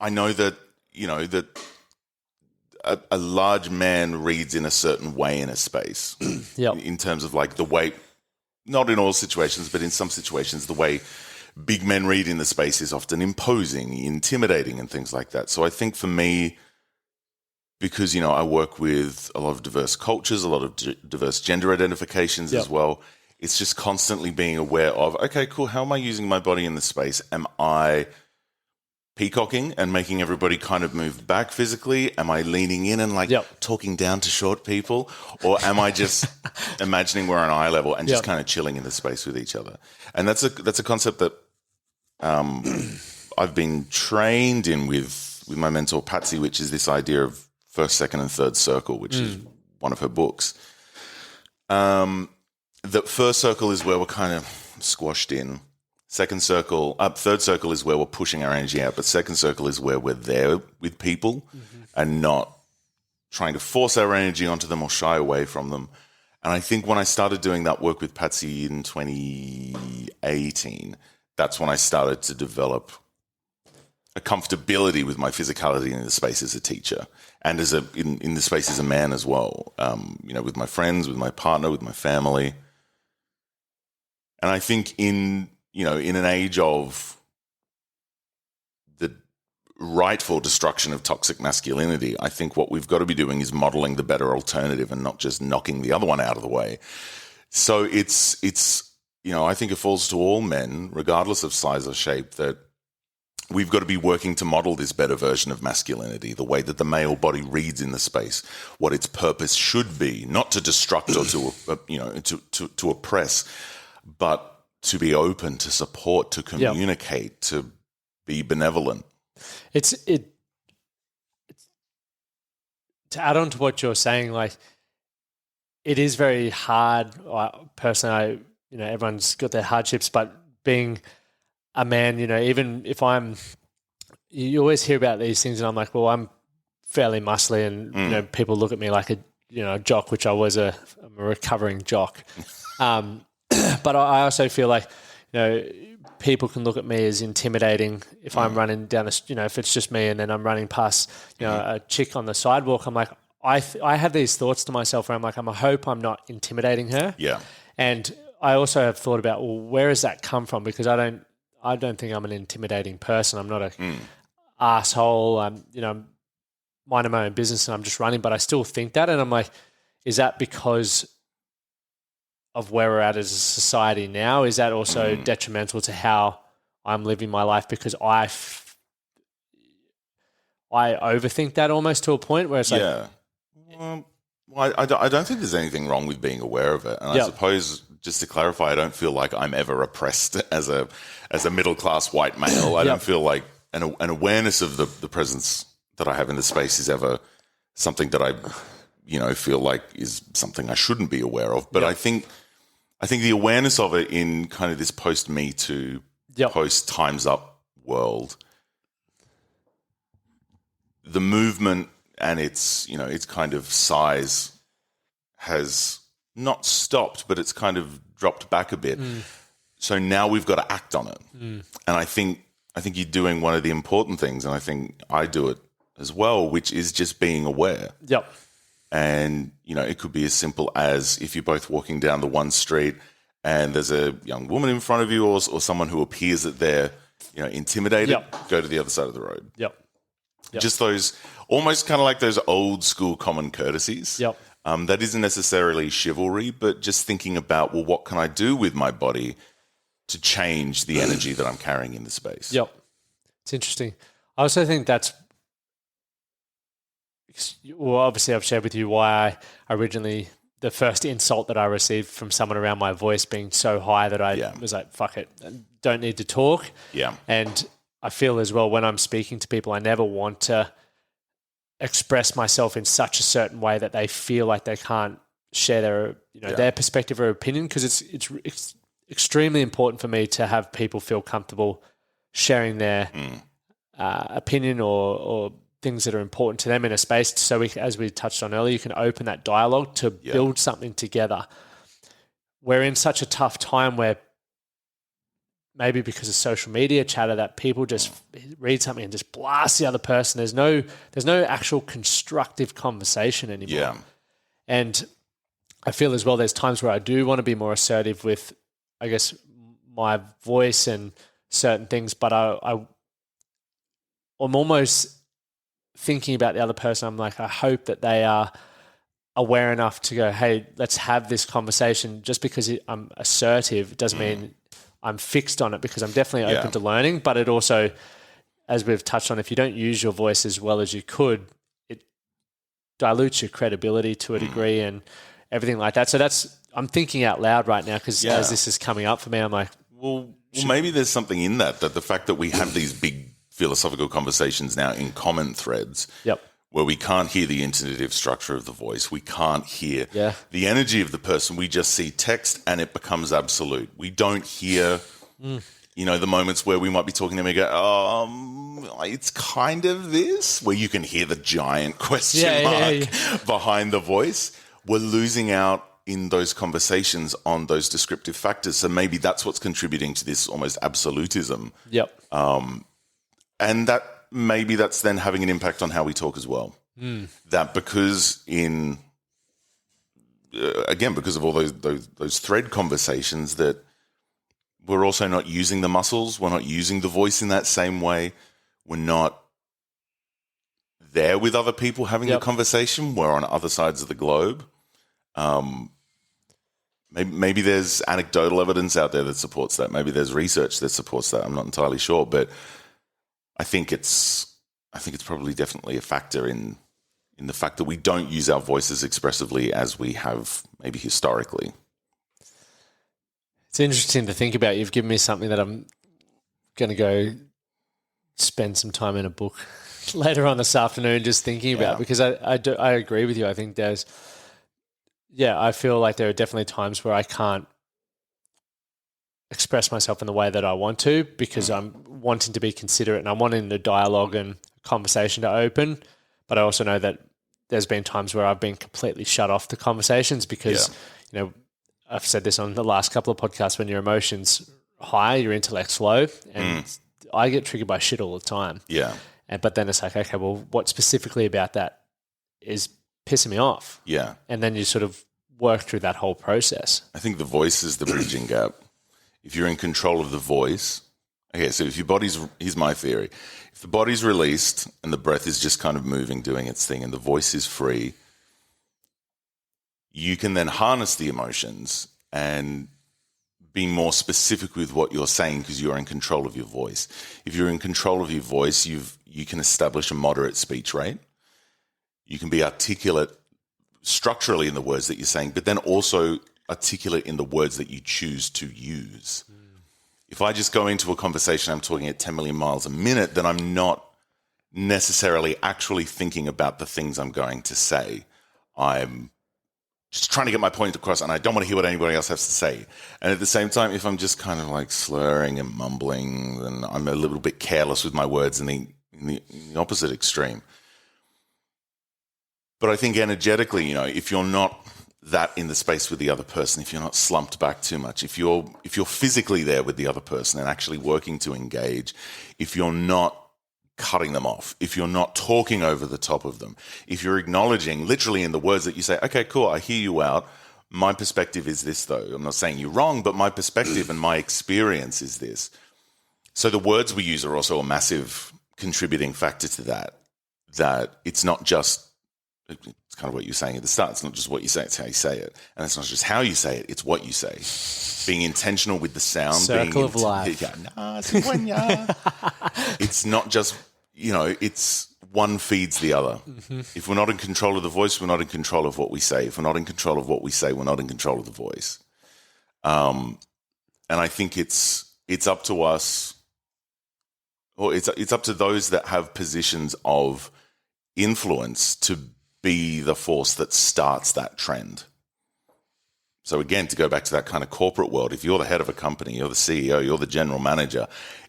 I know that, that a large man reads in a certain way in a space. In terms of like the way, not in all situations, but in some situations, the way big men read in the space is often imposing, intimidating, and things like that. So I think for me, because, I work with a lot of diverse cultures, a lot of diverse gender identifications as well, it's just constantly being aware of, okay, cool, how am I using my body in the space? Am I peacocking and making everybody kind of move back physically? Am I leaning in and talking down to short people? Or am I just imagining we're on eye level and just kind of chilling in the space with each other? And that's a concept that I've been trained in with my mentor Patsy, which is this idea of first, second, and third circle, which is one of her books. The first circle is where we're kind of squashed in. Third circle is where we're pushing our energy out, but second circle is where we're there with people and not trying to force our energy onto them or shy away from them. And I think when I started doing that work with Patsy in 2018, that's when I started to develop a comfortability with my physicality in the space as a teacher and in the space as a man as well, with my friends, with my partner, with my family. And I think in an age of the rightful destruction of toxic masculinity, I think what we've got to be doing is modeling the better alternative and not just knocking the other one out of the way. So it's I think it falls to all men, regardless of size or shape, that we've got to be working to model this better version of masculinity, the way that the male body reads in the space, what its purpose should be, not to destruct or to oppress, but to be open, to support, to communicate, to be benevolent. It's to add on to what you're saying, like it is very hard. Personally, everyone's got their hardships, but being a man, even if you always hear about these things, and I'm like, well, I'm fairly muscly, and people look at me like a jock, which I'm a recovering jock. But I also feel like, people can look at me as intimidating if I'm running down if it's just me and then I'm running past, a chick on the sidewalk. I'm like, I have these thoughts to myself where I'm like, I hope I'm not intimidating her. Yeah. And I also have thought about, well, where does that come from? Because I don't think I'm an intimidating person. I'm not a asshole. I'm minding my own business and I'm just running, but I still think that. And I'm like, is that because of where we're at as a society now? Is that also detrimental to how I'm living my life because I overthink that almost to a point where it's like... Yeah. Well, I don't think there's anything wrong with being aware of it. And I suppose, just to clarify, I don't feel like I'm ever oppressed as a middle-class white male. I don't feel like an awareness of the presence that I have in the space is ever something that I, feel like is something I shouldn't be aware of. But I think the awareness of it in kind of this post-Me Too, post-Time's Up world, the movement and its kind of size has not stopped, but it's kind of dropped back a bit. So now we've got to act on it. And I think you're doing one of the important things, and I think I do it as well, which is just being aware. Yep. And, it could be as simple as if you're both walking down the one street and there's a young woman in front of you or someone who appears that they're, intimidated, go to the other side of the road. Yep. Just those, almost kind of like those old school common courtesies. Yep. That isn't necessarily chivalry, but just thinking about, well, what can I do with my body to change the energy that I'm carrying in the space? Yep. It's interesting. I also think that's, well, obviously I've shared with you why I originally, the first insult that I received from someone around my voice being so high that I was like, fuck it, don't need to talk. Yeah. And I feel as well when I'm speaking to people, I never want to express myself in such a certain way that they feel like they can't share their, their perspective or opinion, because it's extremely important for me to have people feel comfortable sharing their opinion or things that are important to them in a space. So as we touched on earlier, you can open that dialogue to build something together. We're in such a tough time where maybe because of social media chatter that people just read something and just blast the other person. There's no actual constructive conversation anymore. Yeah. And I feel as well there's times where I do want to be more assertive with, I guess, my voice and certain things, but I'm almost thinking about the other person. I'm like, I hope that they are aware enough to go, hey, let's have this conversation. Just because I'm assertive doesn't mean I'm fixed on it, because I'm definitely open to learning. But it also, as we've touched on, if you don't use your voice as well as you could, it dilutes your credibility to a degree and everything like that. So I'm thinking out loud right now, because as this is coming up for me, I'm like, well, maybe there's something in that the fact that we have these big philosophical conversations now in common threads. Where we can't hear the intonative structure of the voice. We can't hear the energy of the person. We just see text and it becomes absolute. We don't hear, the moments where we might be talking to them and go, it's kind of this, where you can hear the giant question mark behind the voice. We're losing out in those conversations on those descriptive factors. So maybe that's what's contributing to this almost absolutism. And maybe that's then having an impact on how we talk as well. That because because of all those thread conversations, that we're also not using the muscles, we're not using the voice in that same way, we're not there with other people having a conversation, we're on other sides of the globe. Maybe there's anecdotal evidence out there that supports that. Maybe there's research that supports that. I'm not entirely sure, but I think it's probably definitely a factor in the fact that we don't use our voices expressively as we have maybe historically. It's interesting to think about. You've given me something that I'm going to go spend some time in a book later on this afternoon just thinking about, because I agree with you. I think I feel like there are definitely times where I can't express myself in the way that I want to, because I'm wanting to be considerate and I'm wanting the dialogue and conversation to open. But I also know that there's been times where I've been completely shut off to conversations because, I've said this on the last couple of podcasts, when your emotions high, your intellect's low, and I get triggered by shit all the time. But then it's like, okay, well, what specifically about that is pissing me off? And then you sort of work through that whole process. I think the voice is the bridging gap. If you're in control of the voice, so if your body's, here's my theory. If the body's released and the breath is just kind of moving, doing its thing, and the voice is free, you can then harness the emotions and be more specific with what you're saying because you're in control of your voice. If you're in control of your voice, you can establish a moderate speech rate. You can be articulate structurally in the words that you're saying, but then also articulate in the words that you choose to use. If I just go into a conversation, I'm talking at 10 million miles a minute, then I'm not necessarily actually thinking about the things I'm going to say. I'm just trying to get my point across, and I don't want to hear what anybody else has to say. And at the same time, if I'm just kind of like slurring and mumbling, then I'm a little bit careless with my words in the opposite extreme. But I think energetically, if you're not that in the space with the other person, if you're not slumped back too much, if you're physically there with the other person and actually working to engage, if you're not cutting them off, if you're not talking over the top of them, if you're acknowledging literally in the words that you say, okay, cool, I hear you out. My perspective is this, though. I'm not saying you're wrong, but my perspective and my experience is this. So the words we use are also a massive contributing factor to that it's not just, it's kind of what you're saying at the start. It's not just what you say, it's how you say it. And it's not just how you say it, it's what you say. Being intentional with the sound. Circle of life. It's not just, it's one feeds the other. Mm-hmm. If we're not in control of the voice, we're not in control of what we say. If we're not in control of what we say, we're not in control of the voice. And I think it's up to us, or it's up to those that have positions of influence to be the force that starts that trend. So again, to go back to that kind of corporate world, if you're the head of a company, you're the CEO, you're the general manager,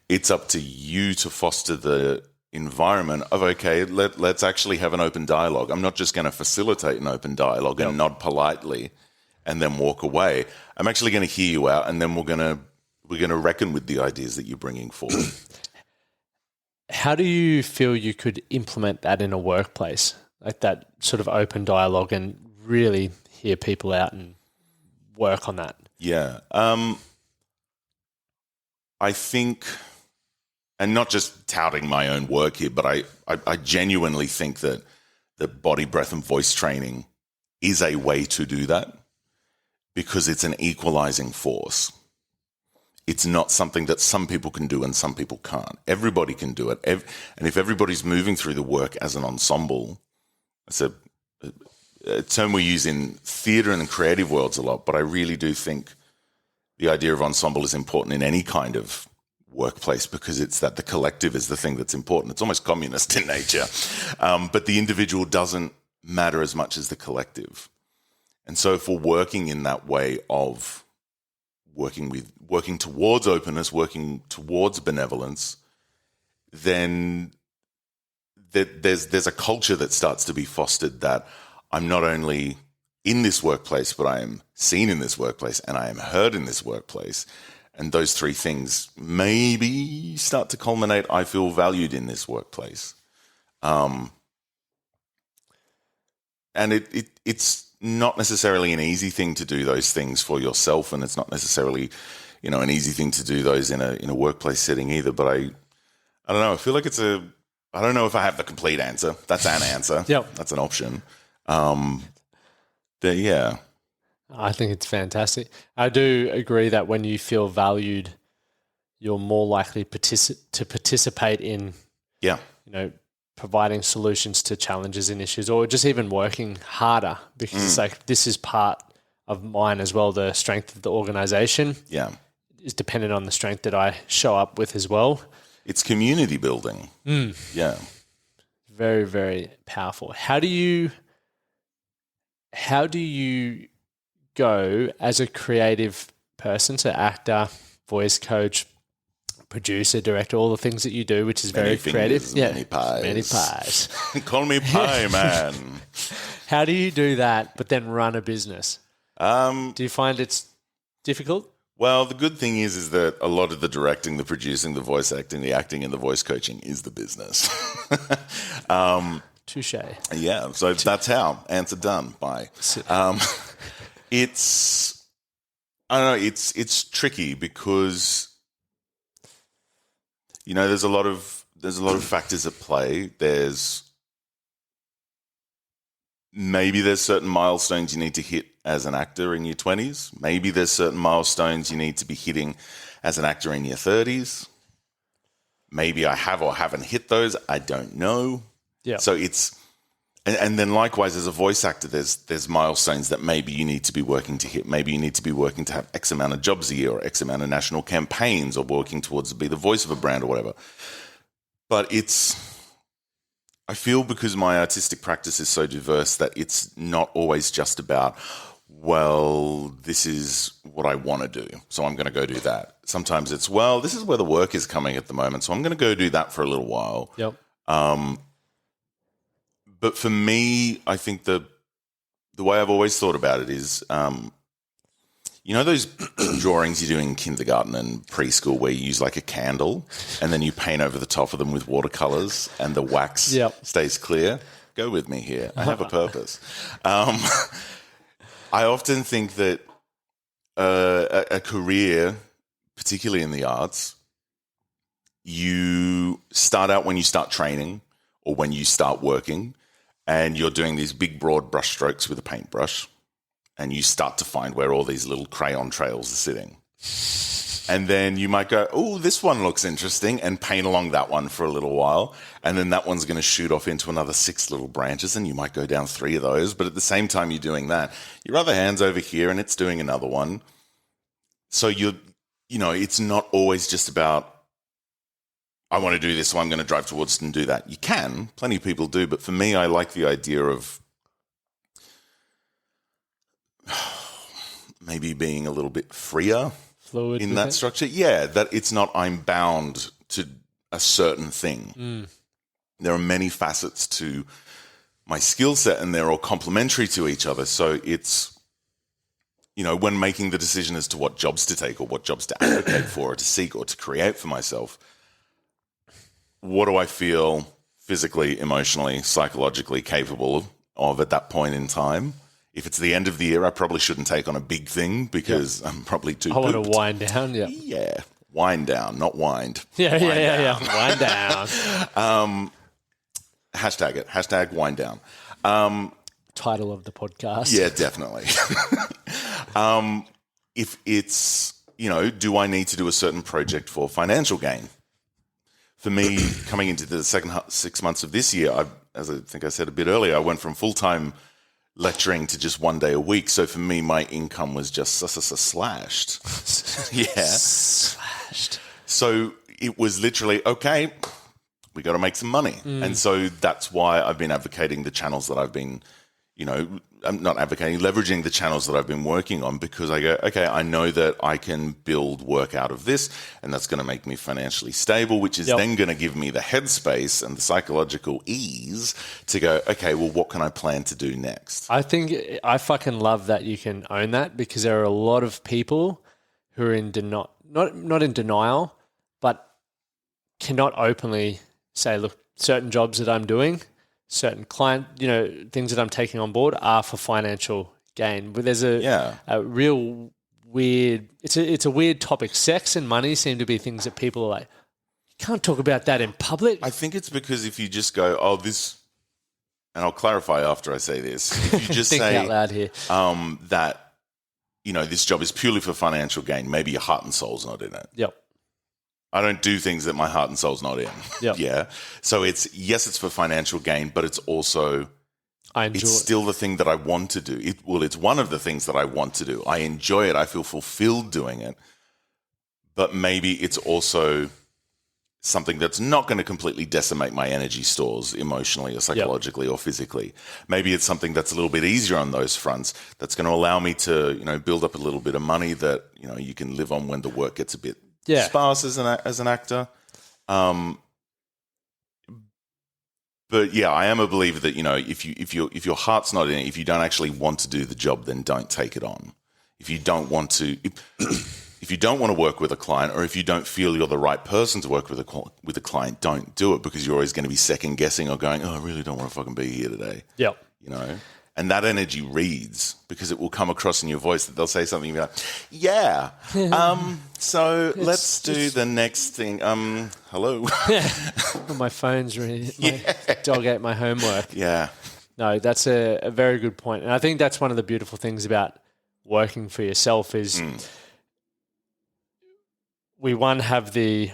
it's up to you to foster the environment of, okay, let's actually have an open dialogue. I'm not just going to facilitate an open dialogue and nod politely and then walk away. I'm actually going to hear you out, and then we're going to reckon with the ideas that you're bringing forward. How do you feel you could implement that in a workplace, like that sort of open dialogue, and really hear people out and work on that? Yeah. I think, and not just touting my own work here, but I genuinely think that body, breath, and voice training is a way to do that because it's an equalizing force. It's not something that some people can do and some people can't. Everybody can do it. And if everybody's moving through the work as an ensemble, it's a term we use in theatre and creative worlds a lot, but I really do think the idea of ensemble is important in any kind of workplace because it's that the collective is the thing that's important. It's almost communist in nature. But the individual doesn't matter as much as the collective. And so if we're working in that way of working towards openness, working towards benevolence, then there's a culture that starts to be fostered that I'm not only in this workplace, but I am seen in this workplace and I am heard in this workplace. And those three things maybe start to culminate, I feel valued in this workplace. And it's not necessarily an easy thing to do those things for yourself, and it's not necessarily, an easy thing to do those in a workplace setting either. But I don't know. I feel like I don't know if I have the complete answer. That's an answer. Yep. That's an option. But yeah. I think it's fantastic. I do agree that when you feel valued, you're more likely to participate in, providing solutions to challenges and issues, or just even working harder because it's like, this is part of mine as well. The strength of the organization is dependent on the strength that I show up with as well. It's community building. Yeah. Very, very powerful. How do you go as a creative person, so actor, voice coach, producer, director, all the things that you do, which is very creative. Many pies. Many pies. Call me pie man. How do you do that but then run a business? Do you find it's difficult? Well, the good thing is that a lot of the directing, the producing, the voice acting, the acting, and the voice coaching is the business. Touche. Yeah, so that's how. Answer done. Bye. It's, I don't know, it's tricky because, there's a lot of factors at play. There's maybe there's certain milestones you need to hit as an actor in your 20s. Maybe there's certain milestones you need to be hitting as an actor in your 30s. Maybe I have or haven't hit those. I don't know. Yeah. So it's, and then likewise as a voice actor, there's milestones that maybe you need to be working to hit. Maybe you need to be working to have X amount of jobs a year or X amount of national campaigns or working towards to be the voice of a brand or whatever. But I feel because my artistic practice is so diverse that it's not always just about, well, this is what I want to do, so I'm going to go do that. Sometimes it's, well, this is where the work is coming at the moment, so I'm going to go do that for a little while. Yep. But for me, I think the way I've always thought about it is, you know those drawings you do in kindergarten and preschool where you use like a candle and then you paint over the top of them with watercolors and the wax stays clear? Go with me here. I have a purpose. I often think that a career, particularly in the arts, you start out when you start training or when you start working and you're doing these big, broad brush strokes with a paintbrush. And you start to find where all these little crayon trails are sitting. And then you might go, oh, this one looks interesting, and paint along that one for a little while. And then that one's going to shoot off into another 6 little branches, and you might go down 3 of those. But at the same time you're doing that, your other hand's over here, and it's doing another one. So it's not always just about, I want to do this, so I'm going to drive towards it and do that. You can. Plenty of people do. But for me, I like the idea of maybe being a little bit freer, fluid in that structure. Yeah, that it's not I'm bound to a certain thing. There are many facets to my skill set and they're all complementary to each other. So it's, when making the decision as to what jobs to take or what jobs to advocate for or to seek or to create for myself, what do I feel physically, emotionally, psychologically capable of at that point in time? If it's the end of the year, I probably shouldn't take on a big thing because I'm probably too pooped. I want to wind down, Yeah, wind down, not wind. Yeah. Wind down. Hashtag it. Hashtag wind down. Title of the podcast. Yeah, definitely. If it's, do I need to do a certain project for financial gain? For me, coming into the second 6 months of this year, as I think I said a bit earlier, I went from full-time lecturing to just 1 day a week. So for me, my income was just slashed. Yeah. Slashed. So it was literally, okay, we got to make some money. And so that's why I've been advocating the channels that I've been, I'm not advocating, leveraging the channels that I've been working on because I go, okay, I know that I can build work out of this and that's going to make me financially stable, which is then going to give me the headspace and the psychological ease to go, okay, well, what can I plan to do next? I think I fucking love that you can own that because there are a lot of people who are in not in denial, but cannot openly say, look, certain jobs that I'm doing, certain client, things that I'm taking on board are for financial gain. But there's a real weird, it's a weird topic. Sex and money seem to be things that people are like, you can't talk about that in public. I think it's because if you just go, oh, this, and I'll clarify after I say this, if you just Think say out loud here. That, this job is purely for financial gain, maybe your heart and soul's not in it. Yep. I don't do things that my heart and soul's not in. Yep. Yeah. So it's for financial gain, but it's also, it's still the thing that I want to do. It's one of the things that I want to do. I enjoy it. I feel fulfilled doing it. But maybe it's also something that's not going to completely decimate my energy stores emotionally or psychologically or physically. Maybe it's something that's a little bit easier on those fronts that's going to allow me to, build up a little bit of money that, you can live on when the work gets a bit sparse as an actor. But yeah, I am a believer that, if your heart's not in it, if you don't actually want to do the job, then don't take it on. If you don't want to, if you don't want to work with a client, or if you don't feel you're the right person to work with a client, don't do it because you're always going to be second guessing or going, oh, I really don't want to fucking be here today. Yep. And that energy reads because it will come across in your voice that they'll say something and be like, so let's do the next thing. Hello. My phone's ringing. My dog ate my homework. Yeah. No, that's a very good point. And I think that's one of the beautiful things about working for yourself is we, one, have the,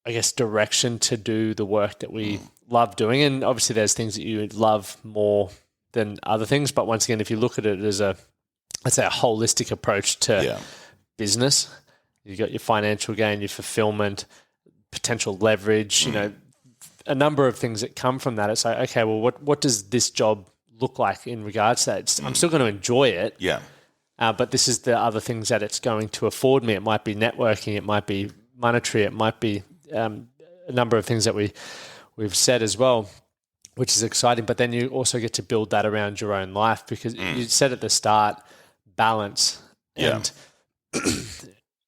I guess, direction to do the work that we love doing. And obviously there's things that you love more than other things. But once again, if you look at it as let's say a holistic approach to business, you've got your financial gain, your fulfillment, potential leverage, you know, a number of things that come from that. It's like, okay, well, what does this job look like in regards to that? I'm still going to enjoy it. Yeah. But this is the other things that it's going to afford me. It might be networking. It might be monetary. It might be a number of things that we've said as well, which is exciting. But then you also get to build that around your own life because you said at the start, balance. And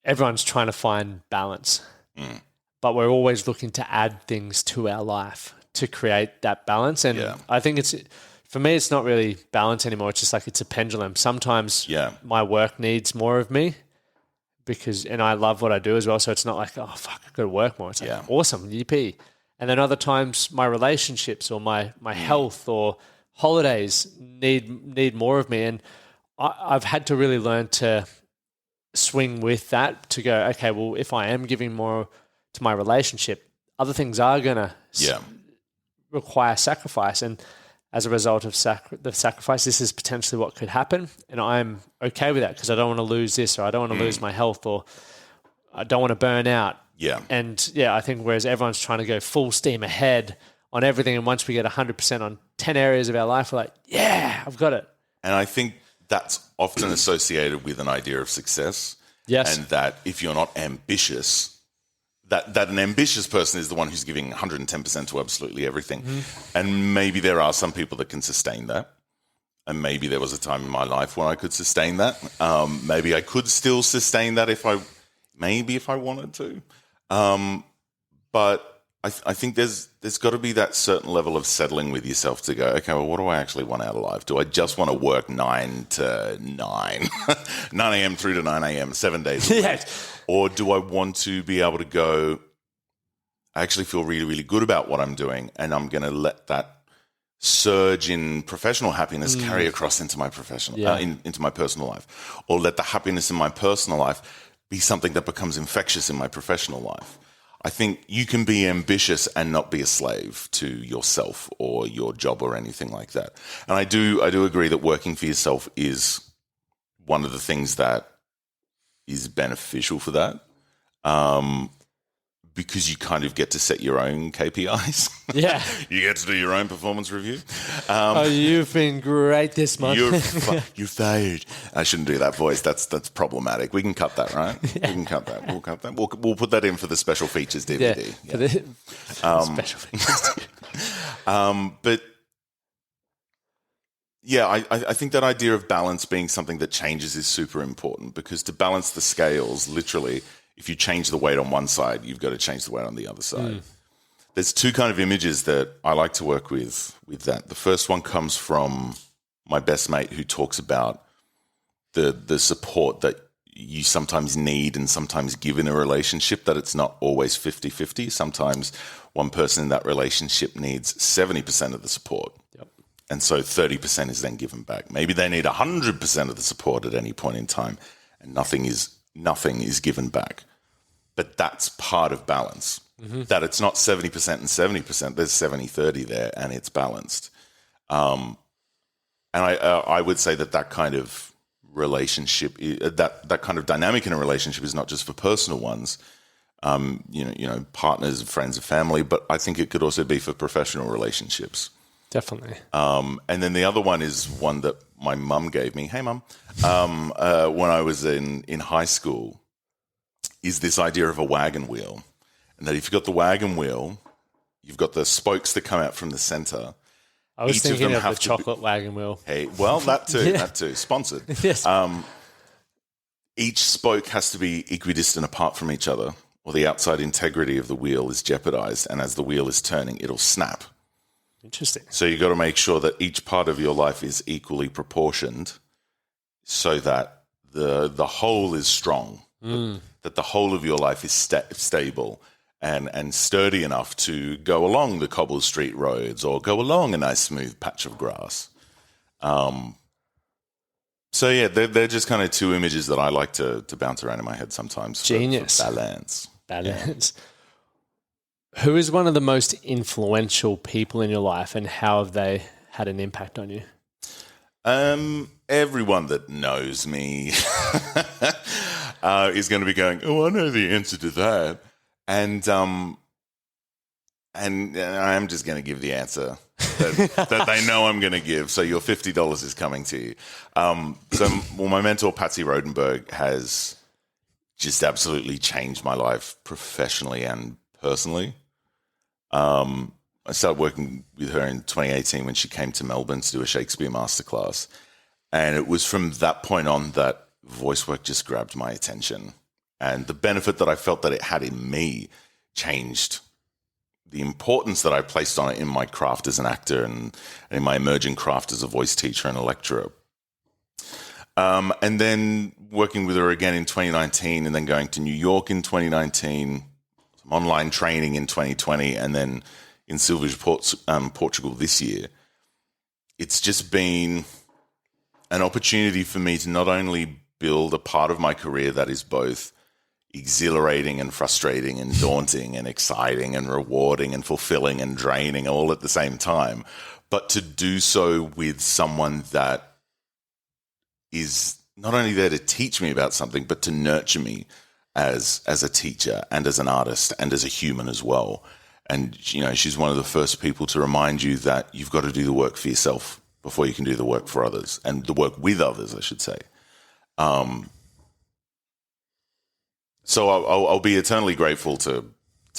everyone's trying to find balance. But we're always looking to add things to our life to create that balance. And I think for me, it's not really balance anymore. It's just like it's a pendulum. Sometimes my work needs more of me and I love what I do as well. So it's not like, oh, fuck, I've got to work more. It's like, awesome, yippee. And then other times my relationships or my health or holidays need more of me. And I've had to really learn to swing with that to go, okay, well, if I am giving more to my relationship, other things are going to require sacrifice. And as a result of the sacrifice, this is potentially what could happen. And I'm okay with that because I don't want to lose this or I don't want to lose my health or I don't want to burn out. Yeah. And I think whereas everyone's trying to go full steam ahead on everything, and once we get 100% on 10 areas of our life, we're like, yeah, I've got it. And I think that's often associated with an idea of success. Yes. And that if you're not ambitious, that an ambitious person is the one who's giving 110% to absolutely everything. And maybe there are some people that can sustain that. And maybe there was a time in my life when I could sustain that. Maybe I could still sustain that if I wanted to. But I think there's got to be that certain level of settling with yourself to go, okay, well, what do I actually want out of life? Do I just want to work 9 to 9, 9 a.m. through to 9 a.m., 7 days a week? Yes. Or do I want to be able to go, I actually feel really, really good about what I'm doing, and I'm going to let that surge in professional happiness carry across into my professional, into my personal life, or let the happiness in my personal life be something that becomes infectious in my professional life. I think you can be ambitious and not be a slave to yourself or your job or anything like that. And I do agree that working for yourself is one of the things that is beneficial for that, because you kind of get to set your own KPIs. Yeah. You get to do your own performance review. You've been great this month. You're fired. I shouldn't do that voice. That's problematic. We can cut that, right? We can cut that. We'll cut that. We'll put that in for the special features DVD. For the special features. But yeah, I think that idea of balance being something that changes is super important, because to balance the scales, literally, if you change the weight on one side, you've got to change the weight on the other side. There's two kind of images that I like to work with that. The first one comes from my best mate, who talks about the support that you sometimes need and sometimes give in a relationship, that it's not always 50-50. Sometimes one person in that relationship needs 70% of the support. Yep. And so 30% is then given back. Maybe they need 100% of the support at any point in time, and nothing is given back. But that's part of balance. That it's not 70% and 70%. There's 70-30 there, and it's balanced. And I would say that kind of relationship, that kind of dynamic in a relationship, is not just for personal ones. Partners, friends, and family. But I think it could also be for professional relationships. Definitely. And then the other one is one that my mum gave me. Hey, Mum. When I was in high school, is this idea of a wagon wheel. And that if you've got the wagon wheel, you've got the spokes that come out from the center. I was thinking of the chocolate wagon wheel. Hey, well, that too, that too. Sponsored. Yes. Each spoke has to be equidistant apart from each other, or the outside integrity of the wheel is jeopardized. And as the wheel is turning, it'll snap. Interesting. So you've got to make sure that each part of your life is equally proportioned, so that the whole is strong, that the whole of your life is stable, and sturdy enough to go along the cobble street roads or go along a nice smooth patch of grass. So yeah, they're just kind of two images that I like to bounce around in my head sometimes. Genius. For balance. Balance. Yeah. Who is one of the most influential people in your life, and how have they had an impact on you? Everyone that knows me is going to be going, oh, I know the answer to that. And I'm just going to give the answer that they know I'm going to give. So your $50 is coming to you. My mentor, Patsy Rodenberg, has just absolutely changed my life professionally and personally. I started working with her in 2018 when she came to Melbourne to do a Shakespeare masterclass. And it was from that point on that voice work just grabbed my attention. And the benefit that I felt that it had in me changed the importance that I placed on it in my craft as an actor and in my emerging craft as a voice teacher and a lecturer. And then working with her again in 2019 and then going to New York in 2019, some online training in 2020, and then in Silvage, Portugal this year. It's just been an opportunity for me to not only build a part of my career that is both exhilarating and frustrating and daunting and exciting and rewarding and fulfilling and draining all at the same time, but to do so with someone that is not only there to teach me about something, but to nurture me as a teacher and as an artist and as a human as well. And, you know, she's one of the first people to remind you that you've got to do the work for yourself before you can do the work for others, and the work with others, I should say. So I'll be eternally grateful to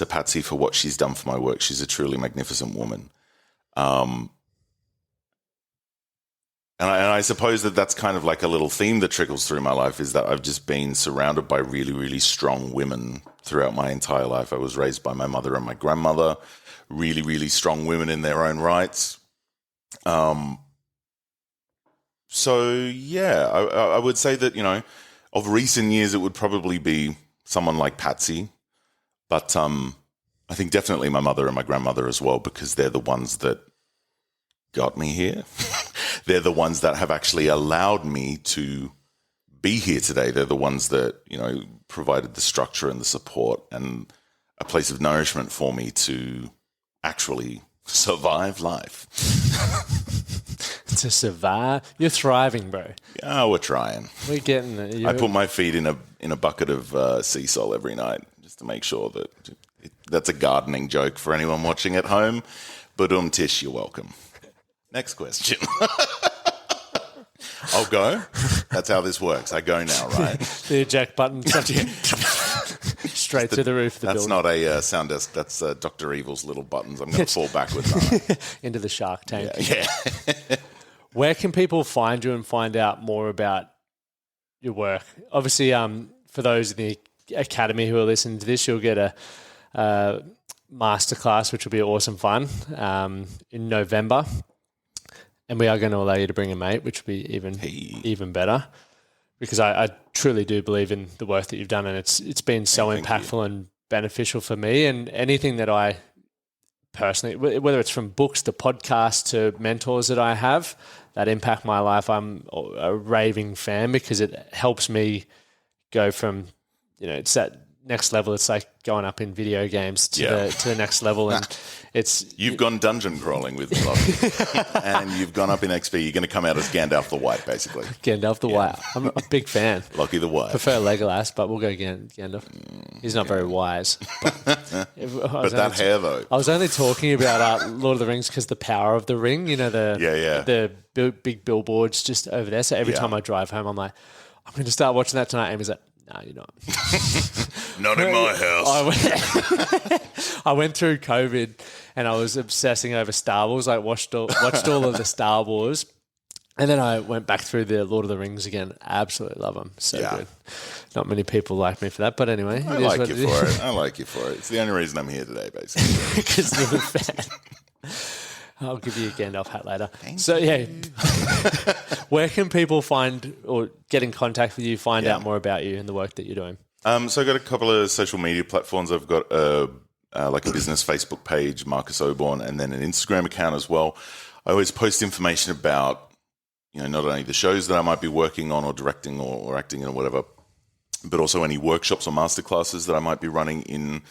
Patsy for what she's done for my work. She's a truly magnificent woman. And I suppose that's kind of like a little theme that trickles through my life, is that I've just been surrounded by really, really strong women throughout my entire life. I was raised by my mother and my grandmother, really, really strong women in their own rights. So, yeah, I would say that, you know, of recent years, it would probably be someone like Patsy. But I think definitely my mother and my grandmother as well, because they're the ones that got me here. They're the ones that have actually allowed me to be here today. They're the ones that, you know, provided the structure and the support and a place of nourishment for me to actually survive life. To survive? You're thriving, bro. Yeah, we're trying. We're getting it. I put my feet in a bucket of sea salt every night just to make sure that that's a gardening joke for anyone watching at home. But Tish, you're welcome. Next question. I'll go. That's how this works. I go now, right? The eject button. Straight to the roof of the building. That's not a sound desk. That's Dr. Evil's little buttons. I'm going to fall backwards on. Into the shark tank. Yeah. Where can people find you and find out more about your work? Obviously, for those in the academy who are listening to this, you'll get a masterclass, which will be awesome fun in November. And we are going to allow you to bring a mate, which will be even better, because I truly do believe in the work that you've done, and it's been so impactful and beneficial for me. And anything that I personally, whether it's from books to podcasts to mentors that I have that impact my life, I'm a raving fan, because it helps me go from, you know, it's that next level. It's like going up in video games to the next level, and you've gone dungeon crawling with me, Lachie. And you've gone up in XP. You're going to come out as Gandalf the White, basically. Gandalf the White. I'm a big fan. Lachie the White. Prefer Legolas, but we'll go Gandalf. He's not very wise. But that hair, though. I was only talking about Lord of the Rings because the power of the ring. You know, the big billboards just over there. So every time I drive home, I'm like, I'm going to start watching that tonight. Amy's like, no, you're not. Not in my house. I went through COVID and I was obsessing over Star Wars. I watched all of the Star Wars. And then I went back through the Lord of the Rings again. Absolutely love them. So good. Not many people like me for that. But anyway. I like you for it. I like you for it. It's the only reason I'm here today, basically. Because you're a fan. I'll give you a Gandalf hat later. So, where can people find or get in contact with you, find out more about you and the work that you're doing? So I've got a couple of social media platforms. I've got a like a business Facebook page, Marcus Oborn, and then an Instagram account as well. I always post information about, not only the shows that I might be working on or directing or acting in or whatever, but also any workshops or masterclasses that I might be running in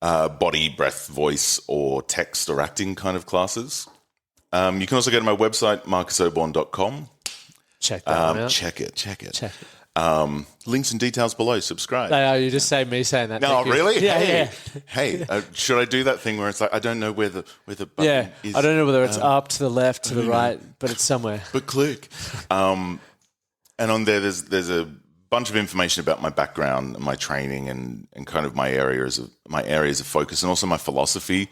body, breath, voice, or text or acting kind of classes. You can also go to my website, marcusoborn.com. Check that one out. Check it. Links and details below. Subscribe. They are. You just saved me saying that. No, really? Yeah. Hey, should I do that thing where it's like I don't know where the button is? I don't know whether it's up, to the left, to the right, but it's somewhere. But click. And on there, there's a bunch of information about my background and my training and kind of my areas of focus, and also my philosophy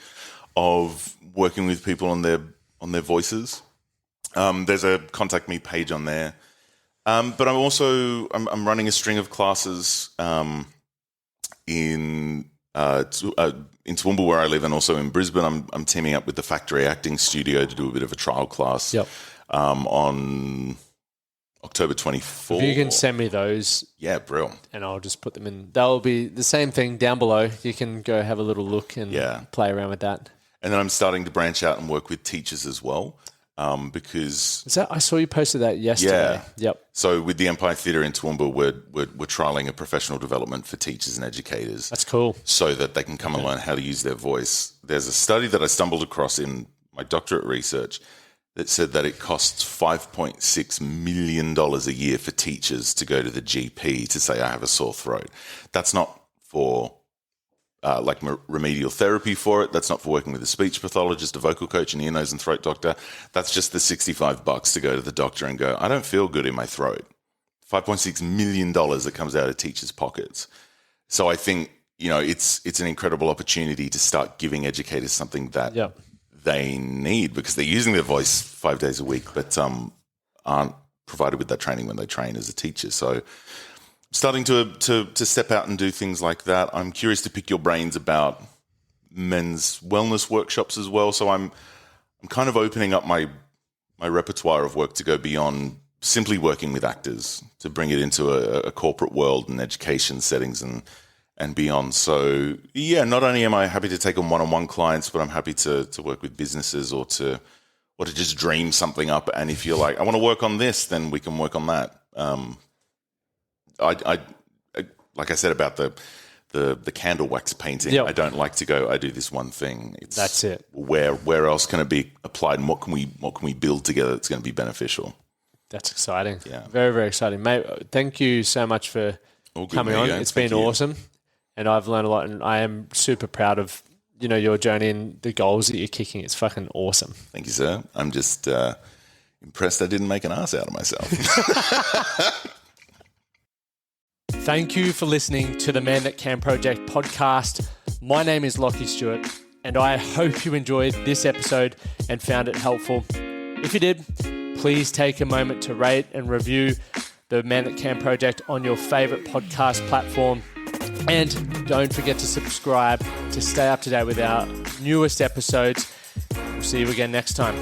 of working with people on their voices. There's a contact me page on there. But I'm running a string of classes in Toowoomba, where I live, and also in Brisbane. I'm teaming up with the Factory Acting Studio to do a bit of a trial class on October 24th. If you can send me those. Yeah, brilliant. And I'll just put them in. They'll be the same thing down below. You can go have a little look and play around with that. And then I'm starting to branch out and work with teachers as well. Because I saw you posted that yesterday. Yeah. Yep. So with the Empire Theatre in Toowoomba, we're trialling a professional development for teachers and educators. That's cool. So that they can come and learn how to use their voice. There's a study that I stumbled across in my doctorate research that said that it costs $5.6 million a year for teachers to go to the GP to say, I have a sore throat. That's not for remedial therapy for it. That's not for working with a speech pathologist, a vocal coach, an ear, nose and throat doctor. That's just the $65 to go to the doctor and go, I don't feel good in my throat. $5.6 million that comes out of teachers' pockets. So I think, it's an incredible opportunity to start giving educators something that they need, because they're using their voice 5 days a week, but aren't provided with that training when they train as a teacher. So starting to step out and do things like that. I'm curious to pick your brains about men's wellness workshops as well. So I'm kind of opening up my repertoire of work to go beyond simply working with actors, to bring it into a corporate world and education settings and beyond. So not only am I happy to take on one-on-one clients, but I'm happy to work with businesses or to just dream something up. And if you're like, I want to work on this, then we can work on that. I like I said about the candle wax painting. I don't like to go, I do this one thing. That's it. Where else can it be applied, and what can we build together that's going to be beneficial? That's exciting. Yeah. Very, very exciting. Mate, thank you so much for coming on. It's been awesome. And I've learned a lot, and I am super proud of, your journey and the goals that you're kicking. It's fucking awesome. Thank you, sir. I'm just impressed I didn't make an ass out of myself. Thank you for listening to the Man That Can Project podcast. My name is Lachie Stuart, and I hope you enjoyed this episode and found it helpful. If you did, please take a moment to rate and review the Man That Can Project on your favorite podcast platform. And don't forget to subscribe to stay up to date with our newest episodes. We'll see you again next time.